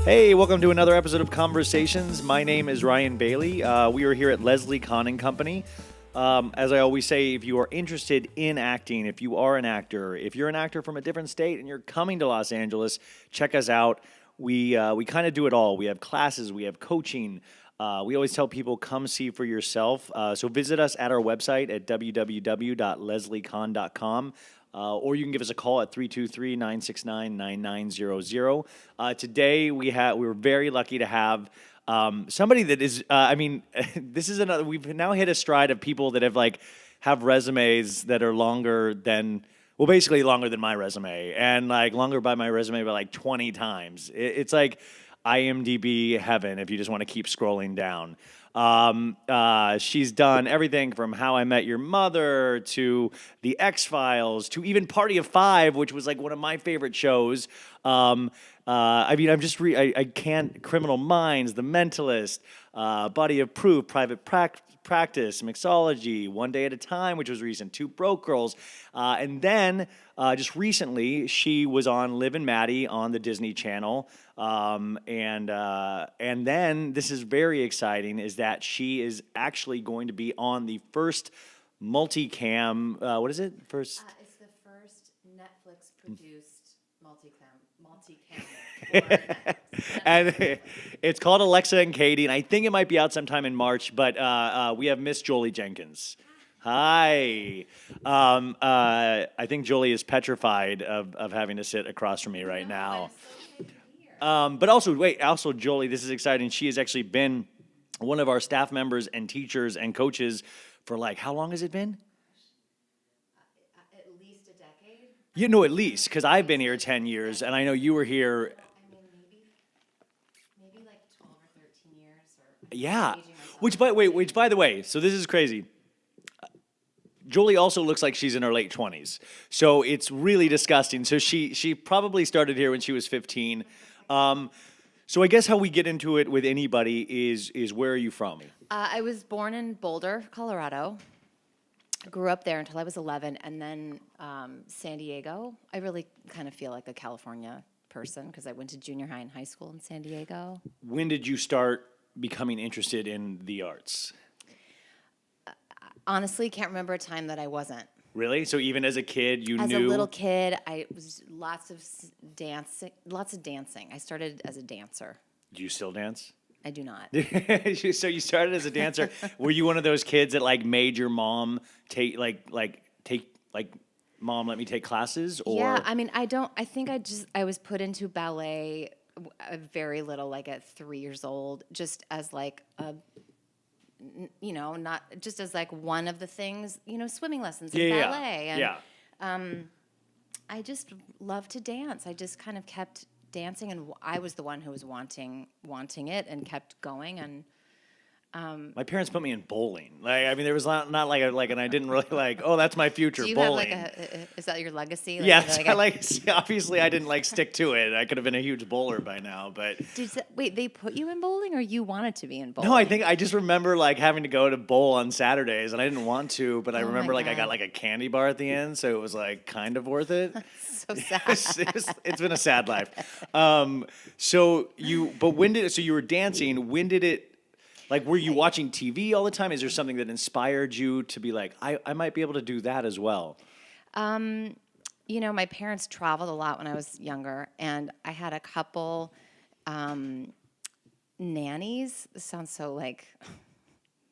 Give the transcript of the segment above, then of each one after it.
Hey, welcome to another episode of Kahnversations. My name is Ryan Bailey. We are here at Leslie Kahn and Company. As I always say, if you are interested in acting, if you are an actor, if you're an actor from a different state and you're coming to Los Angeles, check us out. We kind of do it all. We have classes, we have coaching. We always tell people, come see for yourself. So visit us at our website at www.lesliekahn.com. Or you can give us a call at 323-969-9900. Today we were very lucky to have somebody that is, this is another, we've now hit a stride of people that have resumes that are longer than, well, basically longer than my resume, and longer by my resume by 20 times. It's like IMDb heaven if you just want to keep scrolling down. She's done everything from How I Met Your Mother to The X-Files to even Party of Five, which was one of my favorite shows. I can't, Criminal Minds, The Mentalist, Body of Proof, Private Practice, Mixology, One Day at a Time, which was recent, Two Broke Girls. And then just recently, she was on Liv and Maddie on the Disney Channel. And then this is very exciting, is that she is actually going to be on the first multicam, what is it? First? It's the first Netflix-produced multicam. And it's called Alexa and Katie, and I think it might be out sometime in March, but we have Miss Jolie Jenkins. Hi. I think Jolie is petrified of having to sit across from me right now. But also Jolie, this is exciting. She has actually been one of our staff members and teachers and coaches for how long has it been? At least a decade. You know, at least, because I've been here 10 years, and I know you were here. Maybe 12 or 13 years. Yeah. Which by the way, so this is crazy. Jolie also looks like she's in her late 20s. So it's really disgusting. So she probably started here when she was 15. So I guess how we get into it with anybody is where are you from? I was born in Boulder, Colorado. I grew up there until I was 11, and then San Diego. I really kind of feel like a California person because I went to junior high and high school in San Diego. When did you start becoming interested in the arts? Honestly, can't remember a time that I wasn't. Really? So even as a kid, you As knew? a little kid, I was lots of dancing. I started as a dancer. Do you still dance? I do not. So you started as a dancer. Were you one of those kids that made your mom take mom, let me take classes? Or Yeah, I mean, I think I was put into ballet very little, at 3 years old, just as not just as one of the things, swimming lessons and ballet. Yeah. And I just love to dance. I just kind of kept dancing, and I was the one who was wanting it and kept going. And My parents put me in bowling. There was not and I didn't really oh, that's my future, do you bowling. have is that your legacy? Yeah, obviously I didn't stick to it. I could have been a huge bowler by now, but wait, they put you in bowling, or you wanted to be in bowling? no, I think I just remember having to go to bowl on Saturdays, and I didn't want to, but I remember I got a candy bar at the end, so it was kind of worth it. So sad. It's been a sad life. So you were dancing. When did it? Were you watching TV all the time? Is there something that inspired you to be I might be able to do that as well? My parents traveled a lot when I was younger, and I had a couple nannies. This sounds so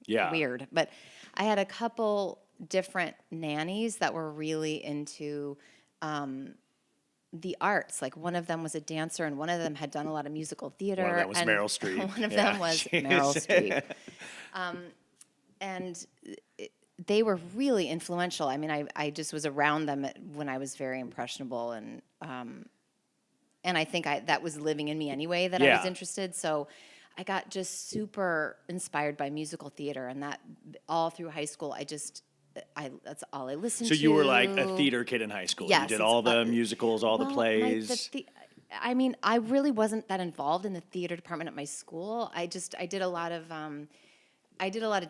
weird, but I had a couple different nannies that were really into the arts. One of them was a dancer, and one of them had done a lot of musical theater. One of them was and Meryl Streep. One of them was Meryl Streep. And they were really influential. I mean, I just was around them when I was very impressionable, and I think that was living in me anyway, that I was interested. So I got just super inspired by musical theater, and that all through high school, that's all I listened to. So you were a theater kid in high school. Yes, you did all the musicals, all the plays. I really wasn't that involved in the theater department at my school. I did a lot of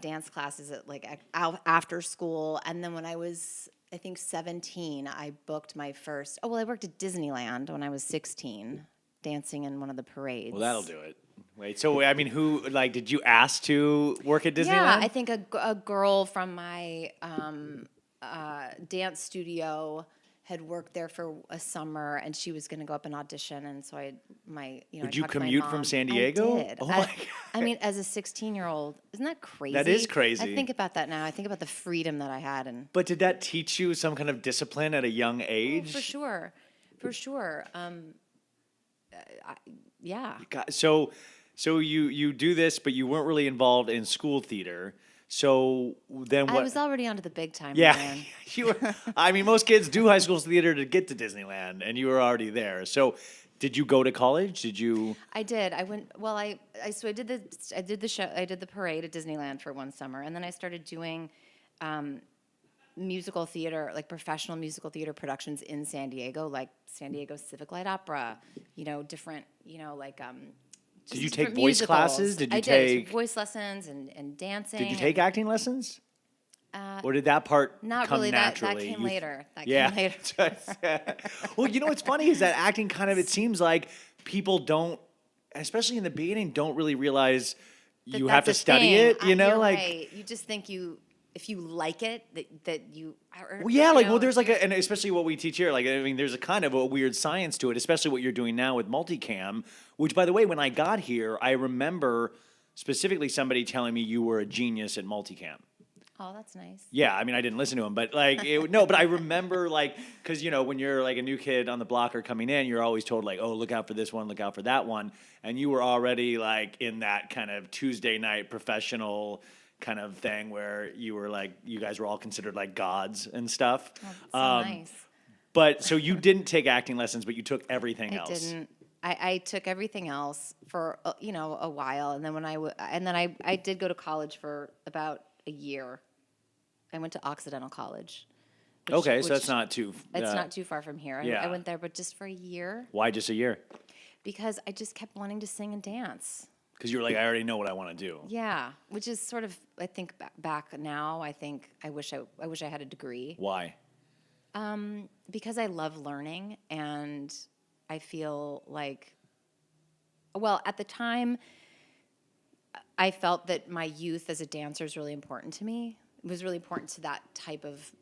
dance classes at after school, and then when I was I think 17, I booked my first. Oh well, I worked at Disneyland when I was 16, dancing in one of the parades. Well, that'll do it. Wait, so I mean, who like did you ask to work at Disneyland? Yeah, I think a girl from my dance studio had worked there for a summer, and she was going to go up and audition, and so Did you commute from San Diego? I did. Oh my God. I mean, as a 16-year-old, isn't that crazy? That is crazy. I think about that now. I think about the freedom that I had, and But did that teach you some kind of discipline at a young age? for sure, for sure. Yeah. So you do this, but you weren't really involved in school theater. So then what? I was already onto the big time. Yeah, Man. you were. I mean, most kids do high school theater to get to Disneyland, and you were already there. So, did you go to college? Did you? I did. I went. Well, I did the show. I did the parade at Disneyland for one summer, and then I started doing musical theater, like professional musical theater productions in San Diego, like San Diego Civic Light Opera. Different. Like. Did you take voice classes? Did you take voice lessons and dancing? Did you take acting lessons? Or did that part not come really? naturally? That came later. That yeah. came later. Well, what's funny is that acting kind of, it seems like people don't, especially in the beginning, don't really realize you have to study it. You're like right. You just think if you like it, that you. Well, yeah, there's and especially what we teach here, there's a kind of a weird science to it, especially what you're doing now with multicam, which, by the way, when I got here, I remember specifically somebody telling me you were a genius at multicam. Oh, that's nice. Yeah, I mean, I didn't listen to him, but no, but I remember because, when you're like a new kid on the block or coming in, you're always told oh, look out for this one, look out for that one. And you were already in that kind of Tuesday night professional kind of thing where you were you guys were all considered gods and stuff. Oh, that's so nice. But so you didn't take acting lessons, but you took everything else. I didn't. I took everything else for a while, and then I did go to college for about a year. I went to Occidental College. So that's not too. It's not too far from here. Yeah. I went there, but just for a year. Why just a year? Because I just kept wanting to sing and dance. Because you were I already know what I want to do. Yeah, which is sort of, I think back now. I think I wish I had a degree. Why? Because I love learning, and I feel well, at the time, I felt that my youth as a dancer is really important to me. It was really important to that type of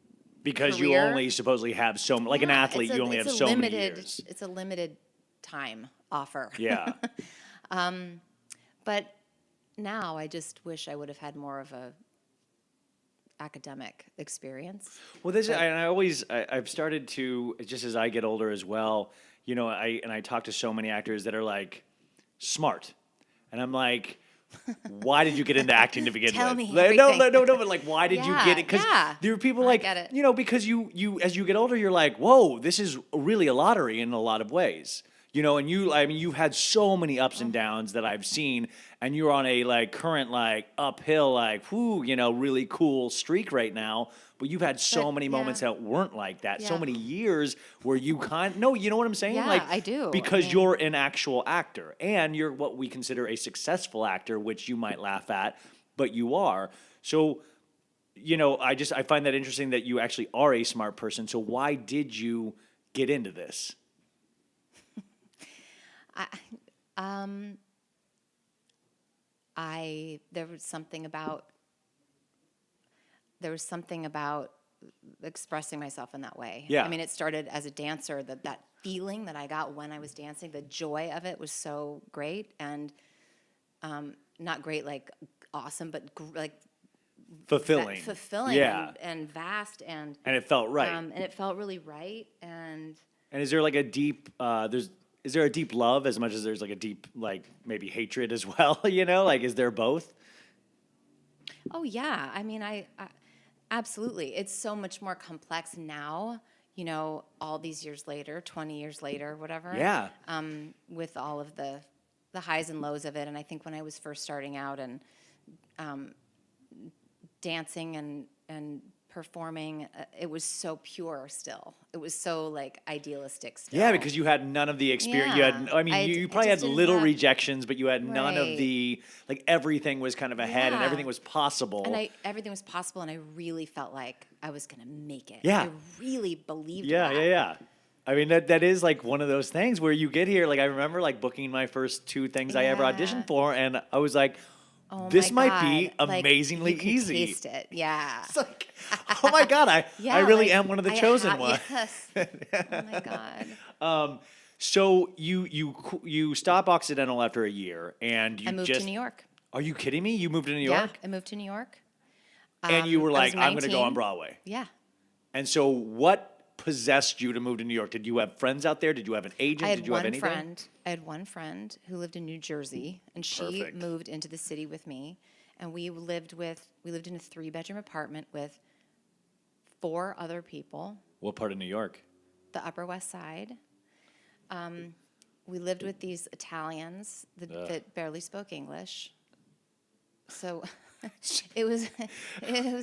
because career. You only supposedly have so an athlete. You only have so many years. It's a limited time offer. Yeah. But now I just wish I would have had more of a academic experience. Well, I've started to, just as I get older as well, I talk to so many actors that are smart. And I'm why did you get into acting to begin with? Tell me No, but why did you get it? Because there are people get it. Because you as you get older, you're whoa, this is really a lottery in a lot of ways. And you've had so many ups and downs that I've seen, and you're on a current uphill really cool streak right now. But you've had so many moments that weren't like that. Yeah. So many years where you you know what I'm saying? Yeah, I do. Because you're an actual actor, and you're what we consider a successful actor, which you might laugh at, but you are. So, I find that interesting that you actually are a smart person. So why did you get into this? There was something about expressing myself in that way. Yeah. I mean, it started as a dancer, that feeling that I got when I was dancing, the joy of it was so great, and not great awesome, but fulfilling. Yeah. and vast, and it felt right. And it felt really right, and is there a deep is there a deep love as much as there's a deep maybe hatred as well? Is there both? Oh yeah, I mean, I absolutely. It's so much more complex now. All these years later, 20 years later, whatever. Yeah. With all of the highs and lows of it, and I think when I was first starting out and dancing and performing, it was so pure still. It was so like idealistic still. Yeah, because you had none of the experience. You had, Yeah. I mean, you probably had just didn't little have- rejections, but you had none of Right. the, like, everything was kind of ahead and Yeah. everything was possible. And everything was possible, and I really felt like I was going to make it. Yeah. I really believed Yeah, that. yeah, yeah. I mean, that is like one of those things where you get here. Like, I remember like booking my first 2 things I ever Yeah. auditioned for, and I was like, Oh this my my be God. Like, amazingly you could easy. taste it. Yeah. It's like, oh my God, I really like, am one of the I chosen ha- ones. Yes. Oh my God. So you stop Occidental after a year, and you I moved just to New York. Are you kidding me? You moved to New Yeah, York, I moved to New York. and you were I was like, I'm going to go on 19. Broadway. Yeah. And so, what possessed you to move to New York? Did you have friends out there? Did you have an agent? I had Did you have one anything? friend. I had one friend who lived in New Jersey, and she Perfect. moved into the city with me. And we lived in a 3-bedroom apartment with 4 other people, What part of New York? the Upper West Side. We lived with these Italians that barely spoke English. So it was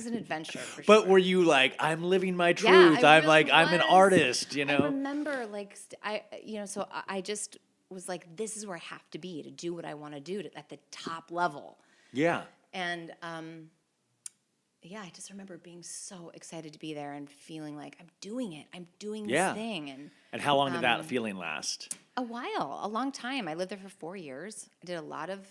an adventure for But sure. were you like, I'm living my Yeah, truth? I I'm like, really I'm an was. artist, you I know? remember, like, so I just was like, this is where I have to be to do what I want to do at the top level. Yeah. And yeah, I just remember being so excited to be there and feeling like I'm doing it. I'm doing this Yeah. thing. And how long did that feeling last? A long time. I lived there for 4 years. I did a lot of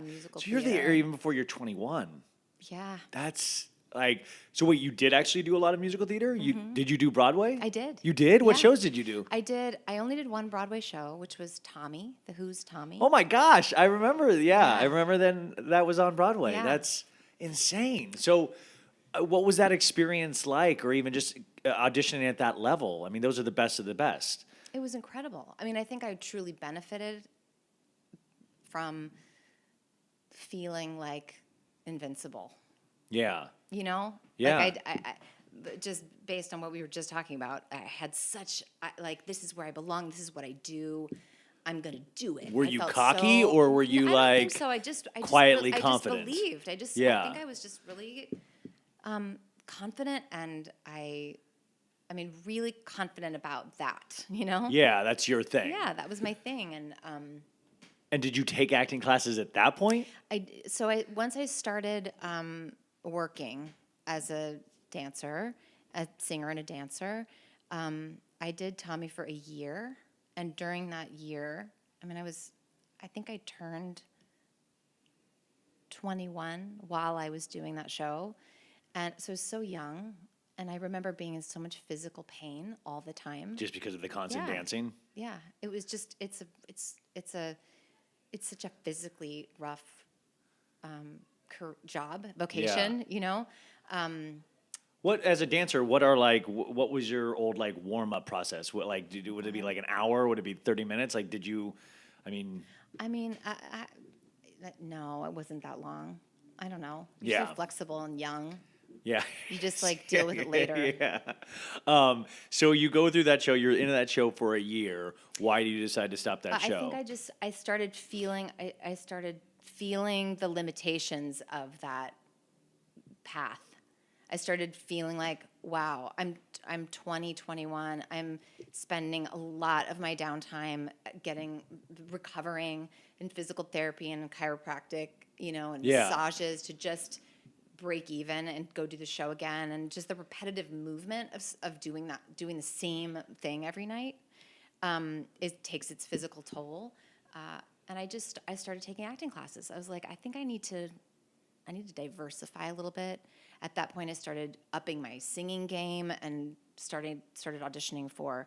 musical So you're theater. there even before you're 21. Yeah, That's like, so wait, you did actually do a lot of musical theater? Did you do Broadway? I did. You did? What Yeah. shows did you do? I only did one Broadway show, which was Tommy, The Who's Tommy. Oh my gosh, I remember. Yeah, I Yeah. remember then that was on Broadway. Yeah. That's insane. So, what was that experience like, or even just auditioning at that level? I mean, those are the best of the best. It was incredible. I mean, I think I truly benefited from feeling like invincible. Yeah. You know? Yeah. Like but just based on what we were just talking about, I had like, this is where I belong. This is what I do. I'm going to do it. Were I you felt cocky, or were you No, I don't think like so. I just quietly I confident? just believed. I Yeah. think I was just really confident, and I mean, really confident about that, you know? Yeah, that's your thing. Yeah, that was my thing. And And did you take acting classes at that point? once I started working as a dancer, a singer and a dancer, I did Tommy for a year. And during that year, I mean, I think I turned 21 while I was doing that show. And so I was so young. And I remember being in so much physical pain all the time. Just because of the constant Yeah. dancing? Yeah, it was just it's such a physically rough job vocation, you know. What, as a dancer, what are like, what was your old like warm up process? What, like, would it be like an hour? Would it be 30 minutes? Like, did you, I mean, no, it wasn't that long. I don't know. You're Yeah. so flexible and young. yeah. You just like deal with it later. Yeah. So you go through that show, you're in that show for a year. Why do you decide to stop that show? I think I started feeling the limitations of that path. I started feeling like, wow, I'm 20, 21. I'm spending a lot of my downtime recovering in physical therapy and chiropractic, you know, and Yeah. massages to just break even and go do the show again, and just the repetitive movement of doing the same thing every night. It takes its physical toll, and I started taking acting classes. I was like, I think I need to diversify a little bit. At that point, I started upping my singing game and started auditioning for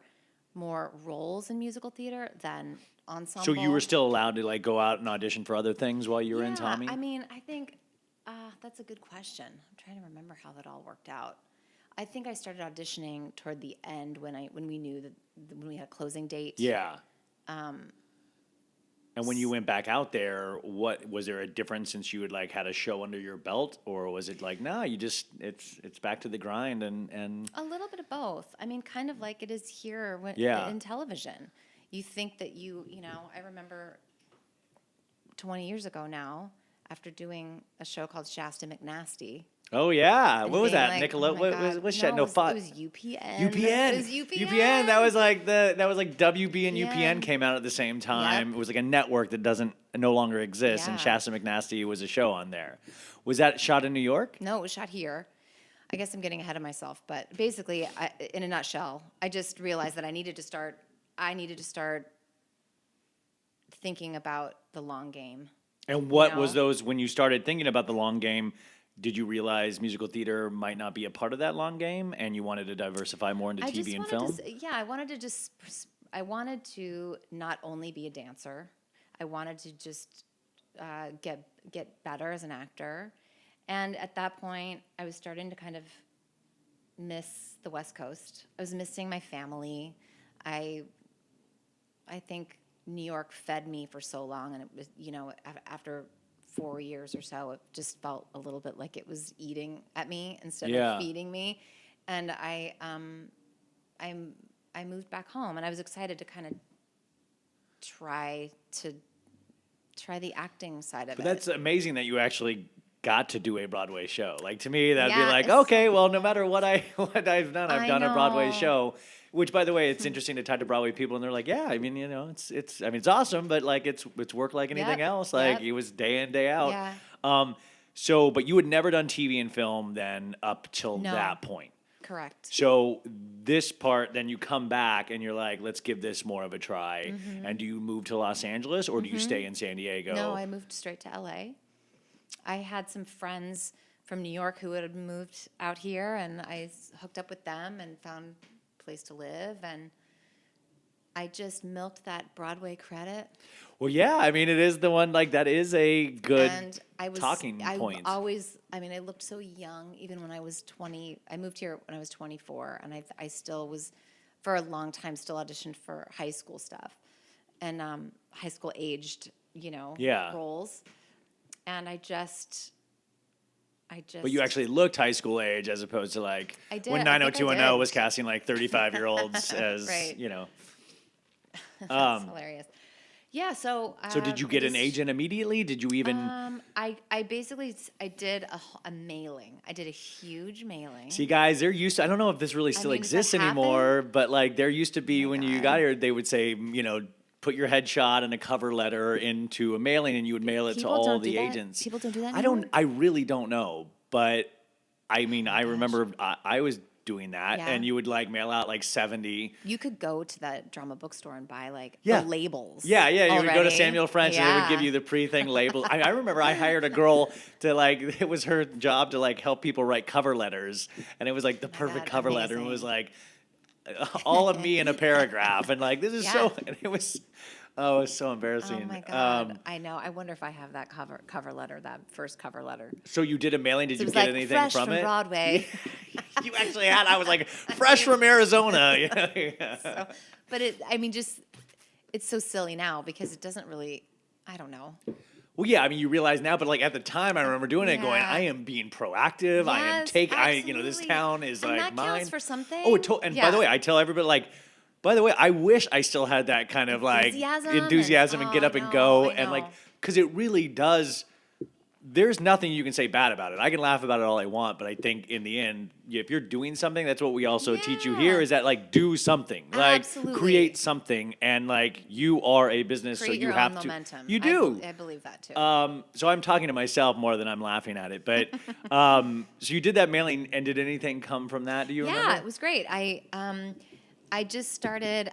more roles in musical theater than ensemble. So you were still allowed to like go out and audition for other things while you were in Tommy? I mean, I think that's a good question. I'm trying to remember how that all worked out. I think I started auditioning toward the end when we knew when we had a closing date. Yeah. And when you went back out there, what was there a difference since you had like had a show under your belt, or was it like, no, you just it's back to the grind and A little bit of both. I mean, kind of like it is here Yeah. in television. You think that you know, I remember 20 years ago now, after doing a show called Shasta McNasty. Oh yeah, And what was being that? like, oh Nickelodeon? my God. What No, shit? No, it was UPN. UPN. It was UPN. UPN. That was like WB and UPN UPN. came out at the same time. Yep. It was like a network that doesn't no longer exists, and Yeah. Shasta McNasty was a show on there. Was that shot in New York? No, it was shot here. I guess I'm getting ahead of myself, but basically, in a nutshell, I just realized that I needed to start thinking about the long game. And what You was know? those when you started thinking about the long game? Did you realize musical theater might not be a part of that long game, and you wanted to diversify more into I TV just and wanted film? I wanted to not only be a dancer, I wanted to just get better as an actor. And at that point, I was starting to kind of miss the West Coast. I was missing my family. I think New York fed me for so long, and it was, after 4 years or so, it just felt a little bit like it was eating at me instead Yeah. of feeding me. And I moved back home, and I was excited to kind of try the acting side of But it. that's amazing that you actually got to do a Broadway show. Like to me, that'd be Yeah, like, it's okay, so well, no matter what I've done, I've I done a Broadway know. show. Which, by the way, it's interesting to talk to Broadway people, and they're like, yeah, I mean, it's awesome, but like it's work like anything Yep, else. Like yep. it was day in day out. Yeah. But you had never done TV and film then up till No. that point. Correct. So this part, then you come back and you're like, let's give this more of a try. And do you move to Los Angeles or do you stay in San Diego? No, I moved straight to LA. I had some friends from New York who had moved out here, and I hooked up with them and found a place to live, and I just milked that Broadway credit. Well, yeah, I mean, it is the one, like, that is a good And I point. I looked so young even when I was 20. I moved here when I was 24, and I still was, for a long time, still auditioned for high school stuff and high school aged, Yeah. roles. And I just. But you actually looked high school age as opposed to like I did, when I think I 90210 did. was casting like 35-year-olds as, Right. Um, That's hilarious. Yeah, so. So did you get an agent immediately? Did you even I basically I did a mailing. I did a huge mailing. see, guys? They're used to. I don't know if this really still mean, does that exists anymore, but like there used to be Oh my when you God. got here, they would say, put your headshot and a cover letter into a mailing, and you would mail it to People all don't the do that? agents. People don't do that I don't. anymore? I really don't know, but I mean, I gosh. remember I was doing that, Yeah. and you would like mail out like 70. You could go to that drama bookstore and buy like Yeah. the labels. Yeah, you would go to already. Samuel French and they would give Yeah. you the pre-thing label. I remember I hired a girl to like, it was her job to like help people write cover letters. And it was like the perfect God, cover letter. And it was amazing. like all of me in a paragraph. And like, this is so, Yeah. and it was so embarrassing. Oh my God! I know. I wonder if I have that cover letter, that first cover letter. So you did a mailing. Did So you it was get like anything fresh from from it? Broadway. You actually had, I was like, fresh from Arizona. So, but it's so silly now because it doesn't really. I don't know. Well, yeah, I mean, you realize now, but like at the time, I remember doing it, going, Yeah. I am being proactive. I am Yes, taking, this absolutely. town is And like that mine. counts for something. Oh, and by the Yeah. way, I tell everybody, like, by the way, I wish I still had that kind of like Enthusiasm and and- get oh, up I and know, go, I and like, know. because it really does. There's nothing you can say bad about it. I can laugh about it all I want, but I think in the end, if you're doing something, that's what we also teach you here: Yeah. is that like do something, like Absolutely. create something, and like you are a business, Create so you your have own to. momentum. You do. I believe that too. So I'm talking to myself more than I'm laughing at it. But so you did that mailing, and did anything come from that? Do you Yeah, remember? it was great. I just started.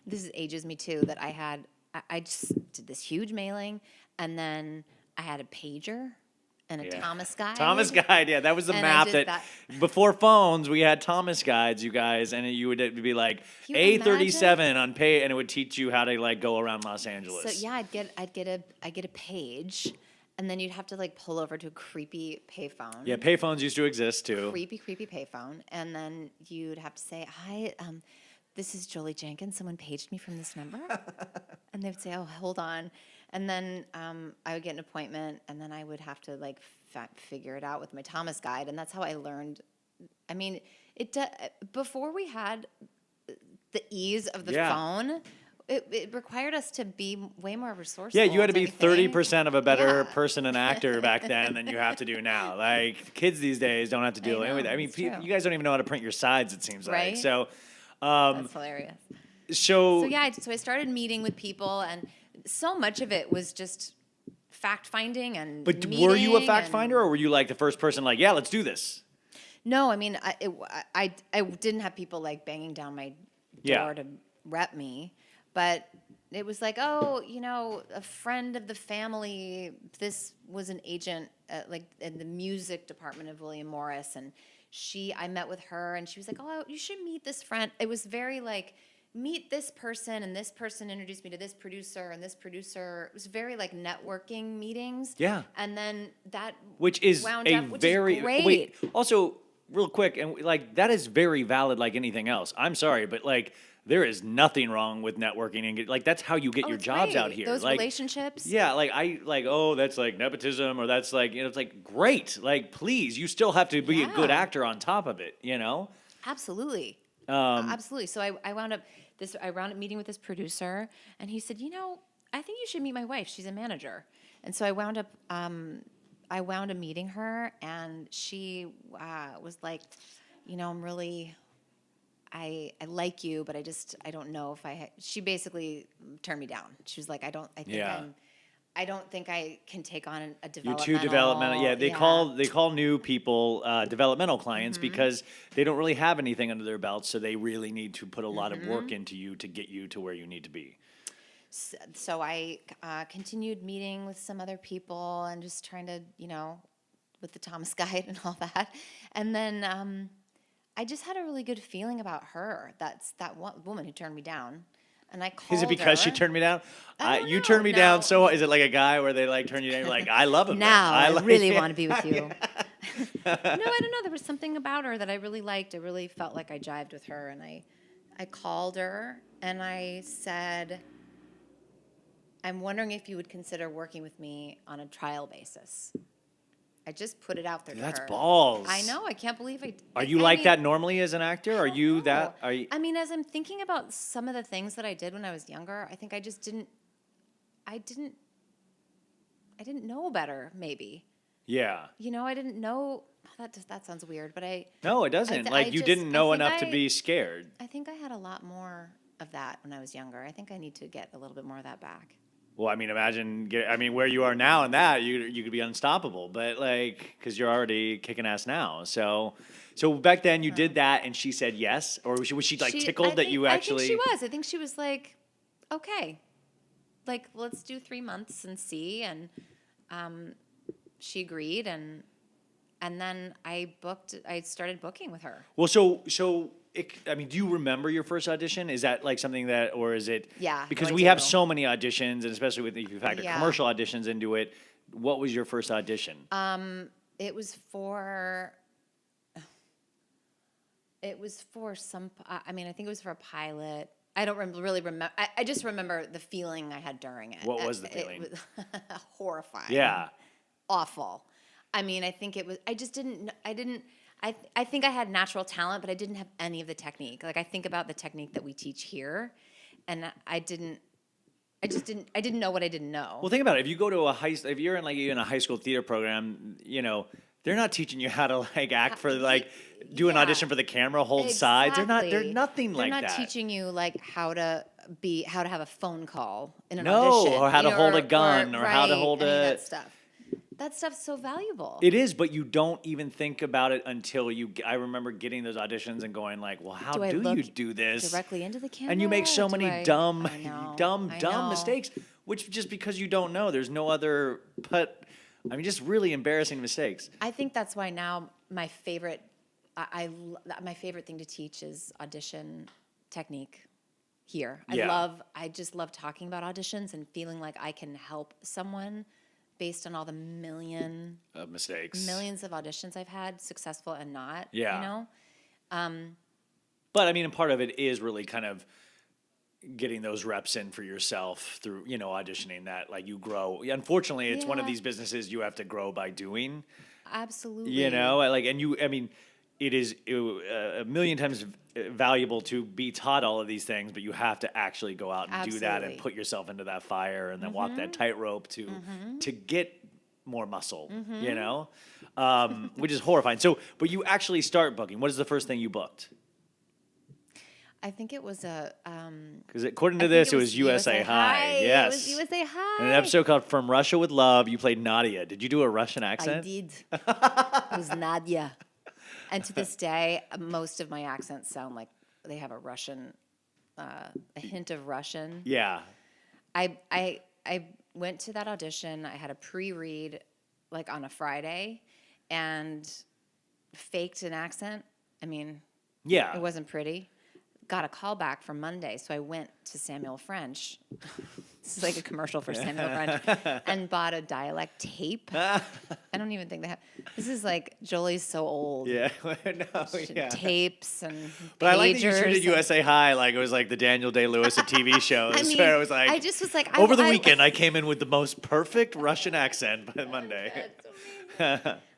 This ages me too. That I just did this huge mailing, and then I had a pager and a Yeah. Thomas guide. Thomas guide, yeah, that was the And I map did that, that. before phones we had Thomas guides, you guys, and you would be like Can you A37 on pay, and it would teach you how to like go around Los Angeles. So yeah, I'd get a page, and then you'd have to like pull over to a creepy payphone. Yeah, payphones used to exist too. Creepy payphone, and then you'd have to say, "Hi, this is Jolie Jenkins. Someone paged me from this number," and they would say, "Oh, hold on," and then I would get an appointment, and then I would have to like figure it out with my Thomas guide, and that's how I learned. I mean, before we had the ease of the Yeah. phone. it required us to be way more resourceful. Yeah, you had to be don't you think? 30% of a better Yeah. person and actor back then than you have to do now. Like kids these days don't have to deal with know, anything. I mean, it's true. you guys don't even know how to print your sides. It seems like Right? so. That's hilarious. So So yeah, so I started meeting with people, and so much of it was just fact finding and. but were you a meeting fact and- finder, or were you like the first person? Like, yeah, let's do this. No, I mean, I didn't have people like banging down my door Yeah. to rep me, but it was like, oh, a friend of the family. This was an agent, like in the music department of William Morris, and I met with her, and she was like, oh, you should meet this friend. It was very like, meet this person, and this person introduced me to this producer, and this producer. It was very like networking meetings. Yeah. And then that Which is wound a up, which very is great. wait. Also, real quick, and like that is very valid. Like anything else, I'm sorry, but like there is nothing wrong with networking and like that's how you get your it's jobs out great. here. Those like, relationships. Yeah, like oh, that's like nepotism, or that's like it's like great. Like, please, you still have to be a good Yeah. actor on top of it. Absolutely. Absolutely. So I wound up meeting with this producer, and he said, I think you should meet my wife. She's a manager. And so I wound up meeting her, and she was like, I'm really, I like you, but I don't know if she basically turned me down. She was like, I don't think I can take on a You're developmental. too developmental. Yeah, they call new people developmental clients because they don't really have anything under their belts, so they really need to put a lot of work into you to get you to where you need to be. So I continued meeting with some other people and just trying to, with the Thomas Guide and all that. And then I just had a really good feeling about her. That's that woman who turned me down. And I called Is it because her. she turned me down? I don't You know, turned me down. no. So is it like a guy where they like turn you down? You're like, I love him. Now I like really him." want to be with you. No, I don't know. There was something about her that I really liked. I really felt like I jived with her. And I called her and I said, I'm wondering if you would consider working with me on a trial basis. I just put it out there to That's her. balls. I know. I can't believe I. Are you I like mean, that normally as an actor? Are you no. that? Are you? I mean, as I'm thinking about some of the things that I did when I was younger, I think I just didn't. I didn't know better. Maybe. Yeah. I didn't know. That sounds weird, but I. No, it doesn't. Like you didn't know enough to be scared. I think I had a lot more of that when I was younger. I think I need to get a little bit more of that back. Well, I mean, imagine. Where you are now and that you could be unstoppable, but like, because you're already kicking ass now. So back then you did that, and she said yes, or was she like tickled that you actually? I think she was. I think she was like, okay, like let's do 3 months and see, and she agreed, and then I started booking with her. Well, do you remember your first audition? Is that like something that, or is it? Yeah, Because no, I we have do. so many auditions, and especially if you factor Yeah. commercial auditions into it. What was your first audition? It was for some. I mean, I think it was for a pilot. I don't really remember. I just remember the feeling I had during it. What was the feeling? It was horrifying. Yeah. Awful. I mean, I think it was. I just didn't. I didn't. I think I had natural talent, but I didn't have any of the technique. Like I think about the technique that we teach here, and I didn't. I didn't know what I didn't know. Well, think about it. If you go to if you're in a high school theater program, they're not teaching you how to like act for like do an Yeah. audition for the camera, hold sides. They're Exactly. nothing like that. They're not teaching you like how to have a phone call in an No, audition. or how to hold a gun, or how to hold any of a- that stuff. That stuff's so valuable. It is, but you don't even think about it until I remember getting those auditions and going like, well, how Do I do look you do this? directly into the camera? And you make so Do many I dumb know. mistakes, which just because you don't know, there's no other, but I mean, just really embarrassing mistakes. I think that's why now my favorite thing to teach is audition technique here. Yeah. I just love talking about auditions and feeling like I can help someone based on all the millions Mistakes. of auditions I've had, successful and not. Yeah. But I mean, and part of it is really kind of getting those reps in for yourself through, auditioning that like you grow. Unfortunately, it's one of Yeah. these businesses you have to grow by doing. Absolutely. it is a million times valuable to be taught all of these things, but you have to actually go out and do that and Absolutely. put yourself into that fire and then walk that tightrope to get more muscle, you know, which is horrifying. So, but you actually start booking. What is the first thing you booked? I think it was a. Because according to I think this, it was USA High. Yes. It was USA High. In an episode called From Russia with Love, you played Nadia. Did you do a Russian I accent? did. It was Nadia. And to this day, most of my accents sound like they have a Russian, a hint of Russian. Yeah. I went to that audition. I had a pre-read like on a Friday and faked an accent. I mean, Yeah. it wasn't pretty. Got a call back from Monday, so I went to Samuel French. This is like a commercial for Samuel French, and bought a dialect tape. I don't even think they have. This is like Jolie's so old. Yeah. No, yeah. Tapes and But I like that you treated pagers USA High like it was like the Daniel Day-Lewis of TV shows. I mean, where it was like, I just was like, over the weekend, I came in with the most perfect Russian accent by Monday.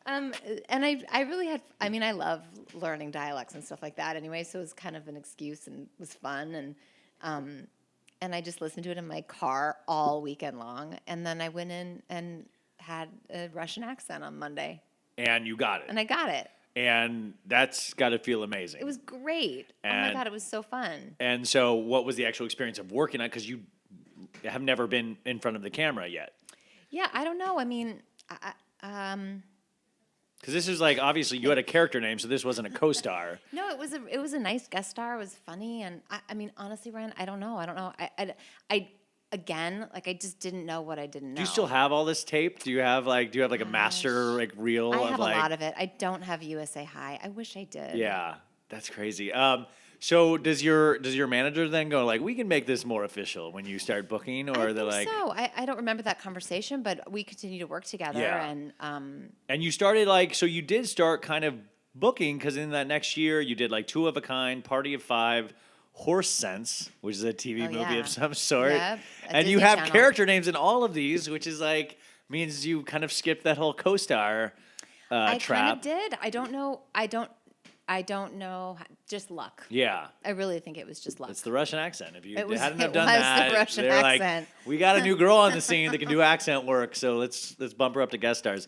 And I really had, I mean, I love learning dialects and stuff like that anyway, so it was kind of an excuse and was fun. And I just listened to it in my car all weekend long. And then I went in and had a Russian accent on Monday. And you got it. And I got it. And that's got to feel amazing. It was great. Oh my God, it was so fun. And so what was the actual experience of working on it? Because you have never been in front of the camera yet. Yeah, I don't know. I mean, Because this is like, obviously, you had a character name, so this wasn't a co-star. no, it was a nice guest star. It was funny, and I mean, honestly, Ryan, I don't know. I again, like, I just didn't know what I didn't know. Do you still have all this tape? Do you have like a master like reel? I of have like, a lot of it. I don't have USA High. I wish I did. Yeah, that's crazy. So does your manager then go like, we can make this more official when you start booking, or I they're think like, so. I don't remember that conversation, but we continue to work together, Yeah. and you started like, so you did start kind of booking because in that next year you did like Two of a Kind, Party of Five, Horse Sense, which is a TV movie yeah. of some sort, Yep, a and you Disney have Channel. character names in all of these, which is like means you kind of skipped that whole co-star I trap. kind of did. I don't know. Just luck. Yeah. I really think it was just luck. It's the Russian accent. If you It was- hadn't it have done was the that, Russian they're accent. like, we got a new girl on the scene that can do accent work, so let's bump her up to guest stars.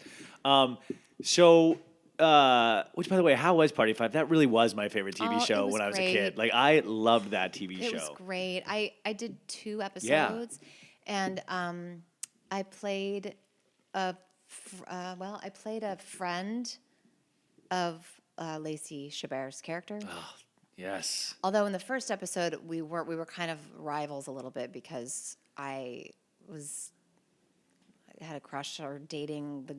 Which by the way, how was Party Five? That really was my favorite TV Oh, it show was when I was a great. kid. Like I loved that TV It show. was great. I did 2 episodes, and I played I played a friend of Lacey Chabert's character. Yes. Although in the first episode we were kind of rivals a little bit because I had a crush or dating the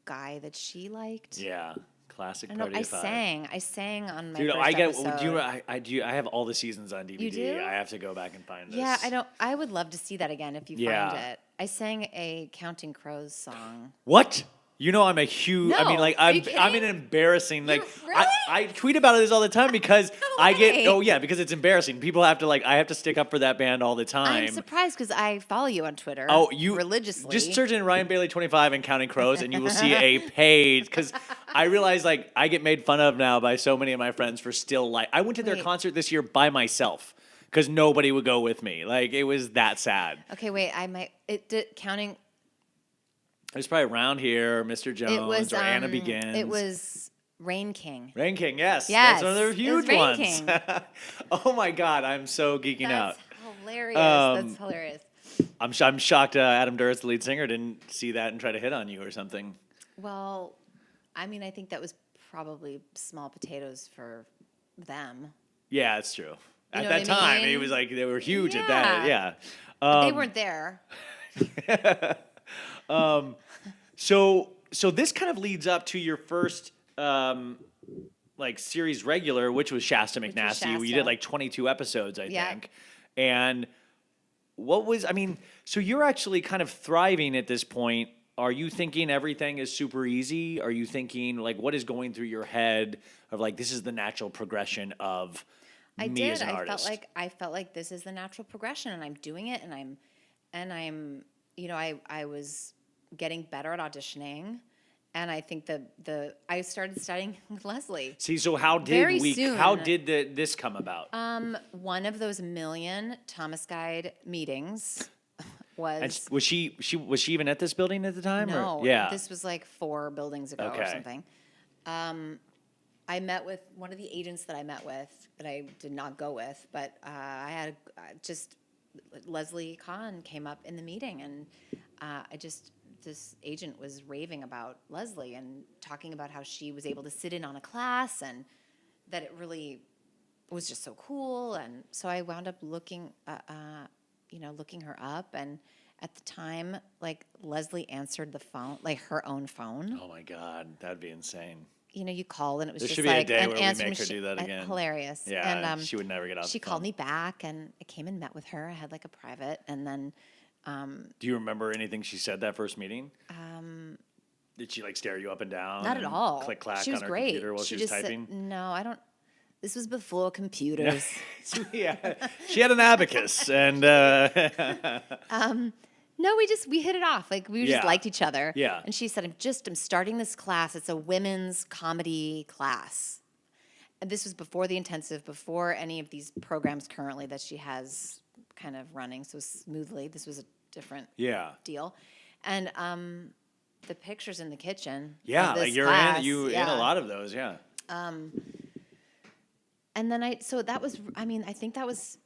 guy that she liked. Yeah. Classic I know. Party I of Five. sang on my Dude, first I get. episode. Do you? I have all the seasons on DVD. You do? I have to go back and find this. Yeah, I don't. I would love to see that again if you Yeah. find it. I sang a Counting Crows song. What? You know, I'm a huge. I mean, No, like, are you I'm an kidding? embarrassing. Like, Really? I tweet about this all the time because No I get. way. Oh yeah, because it's embarrassing. People have to like. I have to stick up for that band all the time. I'm surprised because I follow you on Twitter. Oh, you religiously. Just search in Ryan Bailey 25 and Counting Crows, and you will see a page. Because I realize like I get made fun of now by so many of my friends for still like. I went to their Wait. concert this year by myself because nobody would go with me. Like it was that sad. Okay, wait. I might. It did counting. It was probably around here, Mr. Jones It was or Anna Begins. It was Rain King. Rain King, yes. Yes, That's one of their it was huge Rain ones. King. Oh my God, I'm so geeking out. That's hilarious. Um, That's hilarious. I'm shocked Adam Duritz, the lead singer, didn't see that and try to hit on you or something. Well, I mean, I think that was probably small potatoes for them. Yeah, it's true. You At know that what I time, mean? it was like they were huge at that. Yeah. Yeah. They weren't there. So this kind of leads up to your first like series regular, which was Shasta was McNasty. You Shasta. did like 22 episodes, I Yeah. think. And what was, I mean, so you're actually kind of thriving at this point. Are you thinking everything is super easy? Are you thinking like what is going through your head of like this is the natural progression of I me did. as an artist? I felt like this is the natural progression, and I'm doing it, and I'm, you know, I was getting better at auditioning, and I think I started studying with Leslie. See, so how Very did soon. this come about? One of those million Thomas Guide meetings And was was she even at this building at the time? no. Or? Yeah. This was like 4 buildings ago or Okay. something. I met with one of the agents that I met with that I did not go with, but I had just Leslie Kahn came up in the meeting, and this agent was raving about Leslie and talking about how she was able to sit in on a class and that it really was just so cool. And so I wound up looking her up, and at the time, like, Leslie answered the phone, like her own phone. Oh my God, that'd be insane. You call and it was There just should be a like day an where we answer make her do that again. Hilarious. Yeah, And she would never get off she the called phone. me back, and I came and met with her. I had like a private, and then Do you remember anything she said that first meeting? Did she like stare you up and down? not at and all. Click clack She was on her great. computer while she was just typing? Said, no, I don't. This was before computers. Yeah, she had an abacus, and No, we hit it off. Like, we just Yeah. liked each other. Yeah. And she said, I'm starting this class. It's a women's comedy class. And this was before the intensive, before any of these programs currently that she has kind of running so smoothly. This was a different yeah, deal. And the pictures in the kitchen. yeah. of Like this you're class, in a lot of those. Yeah. And then I think that was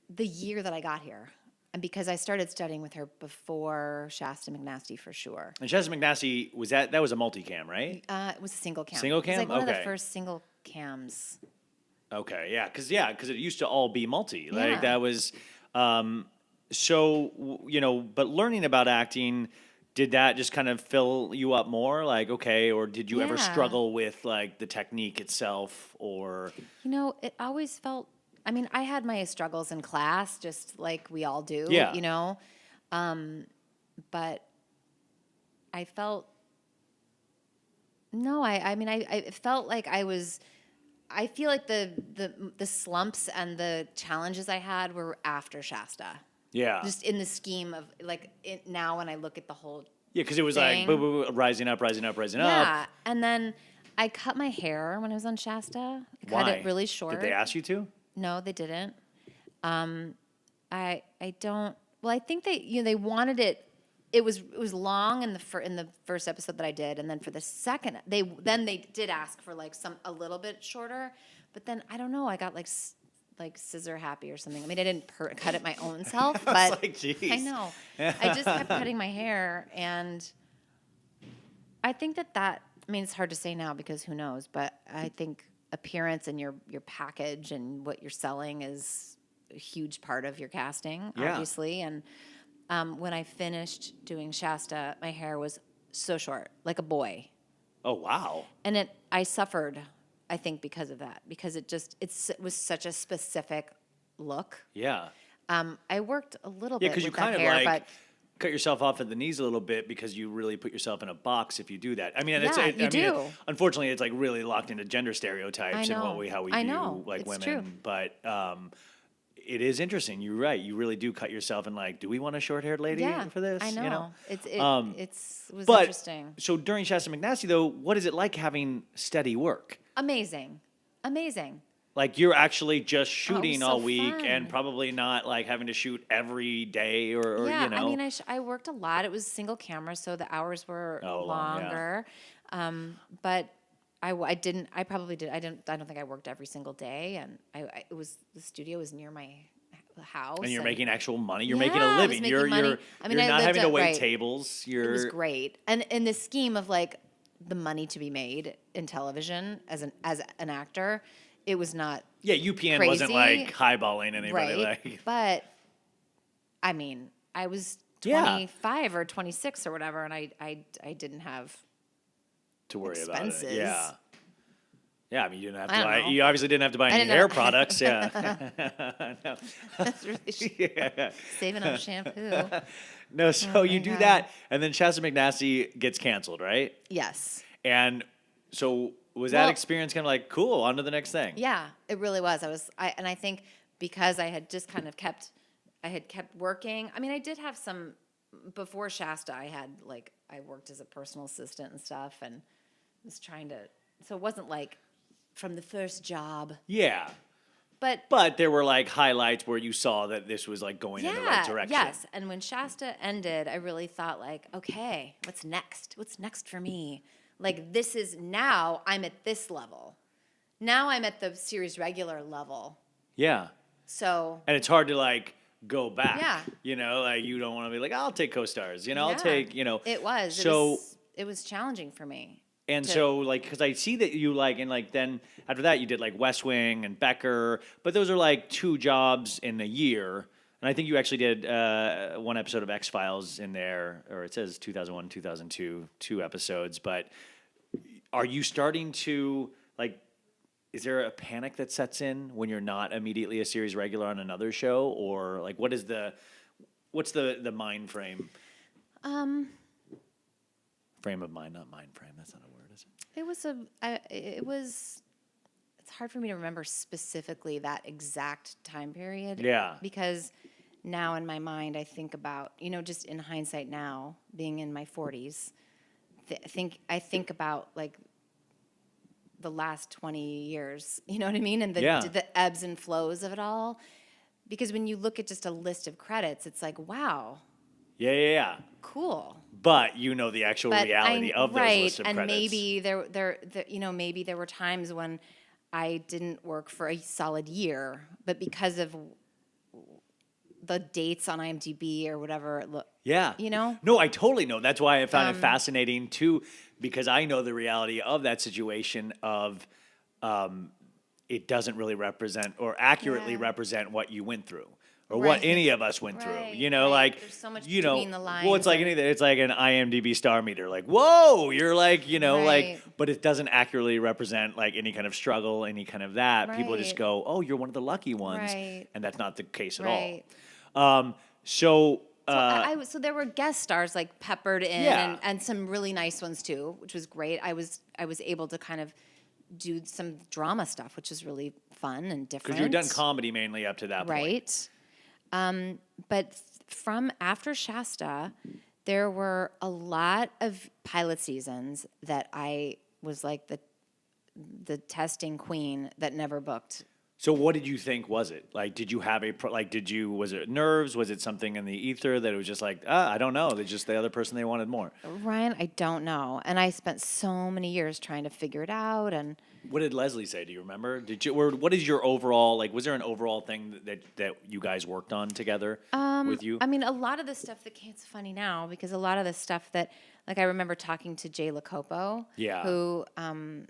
the year that I got here. And because I started studying with her before Shasta McNasty for sure. And Shasta McNasty that was a multicam, right? It was a single cam. Single It was cam? like one of Okay. the first single cams. Okay, yeah, because it used to all be multi. Like Yeah. that was, but learning about acting, did that just kind of fill you up more? Like, okay, or did you ever Yeah. struggle with like the technique itself, or It always felt. I mean, I had my struggles in class, just like we all do. Yeah. But I felt. No, I felt like I was. I feel like the slumps and the challenges I had were after Shasta. yeah, Just in the scheme of like now when I look at the whole. yeah, because it was thing. like rising up, rising up, rising up. Yeah, and then I cut my hair when I was on Shasta. I cut Why? it really short. Did they ask you to? No, they didn't. I don't. Well, I think they wanted it. It was long in the first episode that I did, and then for the second, they did ask for like a little bit shorter, but then I don't know. I got like scissor happy or something. I mean, I didn't cut it my own self, but I was like, geez. I know. I just kept cutting my hair, and I think that. I mean, it's hard to say now because who knows, but I think appearance and your package and what you're selling is a huge part of your casting, Yeah. obviously. And when I finished doing Shasta, my hair was so short, like a boy. Oh wow. And I suffered, I think, because of that, because it was such a specific look. Yeah. I worked a little Yeah, bit because with you that kind of hair, like but cut yourself off at the knees a little bit because you really put yourself in a box if you do that. I mean, Yeah, you do. Unfortunately, it's like really locked into gender stereotypes I and know. how we I view know. like It's women. true. But it is interesting. You're right. You really do cut yourself and like, do we want a short-haired lady yeah, for this? I know. You know? It was But interesting. so during Shasta McNasty though, what is it like having steady work? Amazing. Like you're actually just shooting so all week fun. and probably not like having to shoot every day or Yeah, you know. I mean, I worked a lot. It was single camera, so the hours were long, yeah. longer. But I didn't. I probably did. I don't think I worked every single day, and the studio was near my house. And you're making actual money. You're making Yeah, a I was living. making You're money. I mean, you're I not lived having to up- wait right. tables. It You're was great, and in the scheme of like the money to be made in television as an actor, it was not. yeah. UPN crazy. wasn't like highballing anybody. Right. Like But I mean, I was Yeah. 25 or 26 or whatever, and I didn't have to worry expenses. about it. Yeah. Yeah, I mean, you didn't have I to don't buy. know. You obviously didn't have to buy any didn't hair know. products. Yeah. No. That's really Yeah. saving up shampoo. No, so Oh you my do God. that, and then Shasta McNasty gets canceled, right? Yes. And so was that Well- experience kind of like cool? On to the next thing. Yeah, it really was. And I think because I had just kind of kept working. I mean, I did have some before Shasta, I worked as a personal assistant and stuff, and was trying to. So it wasn't like from the first job. Yeah. But there were like highlights where you saw that this was like going in the right direction. Yes. And when Shasta ended, I really thought like, okay, what's next? What's next for me? Like this is now I'm at this level. Now I'm at the series regular level. Yeah. So. And it's hard to like go back. Yeah. You know, like you don't want to be like, I'll take co-stars. You know, I'll take, you know. It was. So it was challenging for me. And so, like, because I see that you like, and like, then after that, you did like West Wing and Becker, but those are like 2 jobs in a year. And I think you actually did one episode of X-Files in there, or it says 2001, 2002, 2 episodes. But are you starting to, like, is there a panic that sets in when you're not immediately a series regular on another show? Or, like, what's the mind frame? Frame of mind, not mind frame. That's not a word, is it? It's hard for me to remember specifically that exact time period. Yeah. Because now in my mind, I think about, just in hindsight now, being in my 40s, I think about like the last 20 years, you know what I mean? And the ebbs and flows of it all. Because when you look at just a list of credits, it's like, wow. Yeah. Cool. But you know the actual reality of those lists of and credits. Maybe there were times when I didn't work for a solid year, but because of the dates on IMDb or whatever, yeah, No, I totally know. That's why I found it fascinating too, because I know the reality of that situation of it doesn't really represent or accurately represent what you went through. Or what any of us went through, like, there's so much between the lines. Well, it's like anything. It's like an IMDb star meter. Like, whoa, you're like, like, but it doesn't accurately represent like any kind of struggle, any kind of that. People just go, oh, you're one of the lucky ones, and that's not the case at all. So there were guest stars like peppered in, and some really nice ones too, which was great. I was able to kind of do some drama stuff, which is really fun and different. Because you've done comedy mainly up to that point, right? But from after Shasta, there were a lot of pilot seasons that I was like the testing queen that never booked. So what did you think was it? Like, did you have was it nerves? Was it something in the ether that it was just like, I don't know. They're just the other person they wanted more? Ryan, I don't know. And I spent so many years trying to figure it out. And what did Leslie say? Do you remember? What is your overall, like, was there an overall thing that you guys worked on together with you? I mean, a lot of the stuff it's funny now because a lot of the stuff that, like, I remember talking to Jay Lacopo,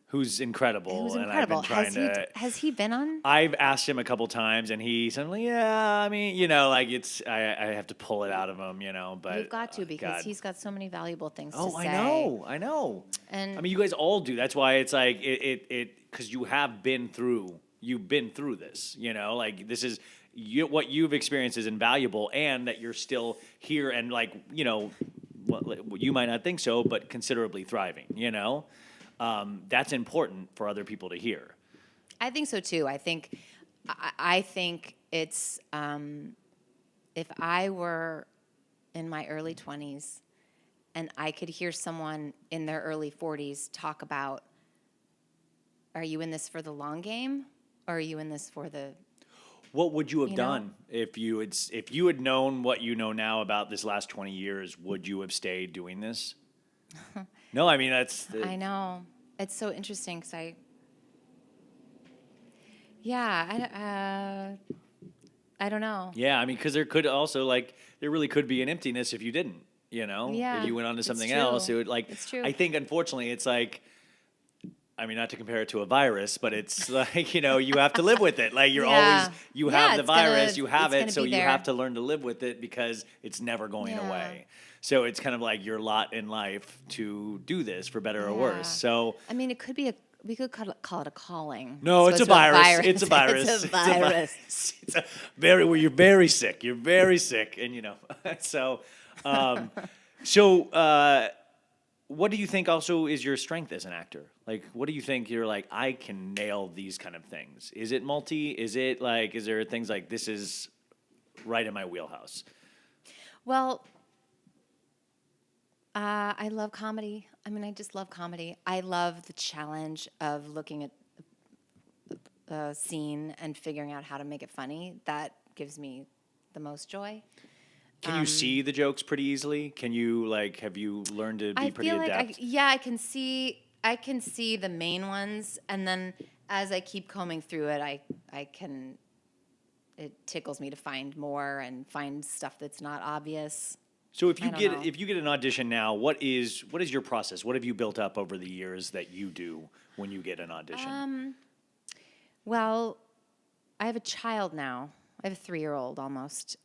who's incredible. And I've been trying has he been on? I've asked him a couple times, and he said, I mean, like I have to pull it out of him, but you've got to because he's got so many valuable things to say. I know. And I mean, you guys all do. That's why it's like because you've been through this, like this is what you've experienced is invaluable, and that you're still here and like, well, you might not think so, but considerably thriving, that's important for other people to hear. I think so too. I think it's if I were in my early 20s and I could hear someone in their early 40s talk about, are you in this for the long game or are you in this for the... What would you have done if you had known what you know now about this last 20 years? Would you have stayed doing this? No, I mean I know it's so interesting because I don't know. Yeah, I mean because there could also there really could be an emptiness if you didn't. If you went on to something else, it would It's true. I think unfortunately it's like. I mean, not to compare it to a virus, but it's like, you have to live with it. Like you have the virus, you have it, so you have to learn to live with it because it's never going away. So it's kind of like your lot in life to do this for better or worse. So I mean, it could be we could call it a calling. No, it's a virus. It's a virus. It's a virus. You're very sick. You're very sick, and so. What do you think also is your strength as an actor? Like, what do you think you're like, I can nail these kind of things? Is it is it like, is there things like this is right in my wheelhouse? Well, I love comedy. I mean, I just love comedy. I love the challenge of looking at a scene and figuring out how to make it funny. That gives me the most joy. Can you see the jokes pretty easily? Can you have you learned to be pretty adept? I can see the main ones, and then as I keep combing through it, it tickles me to find more and find stuff that's not obvious. So if you get an audition now, what is your process? What have you built up over the years that you do when you get an audition? Well, I have a child now. I have a 3-year-old almost.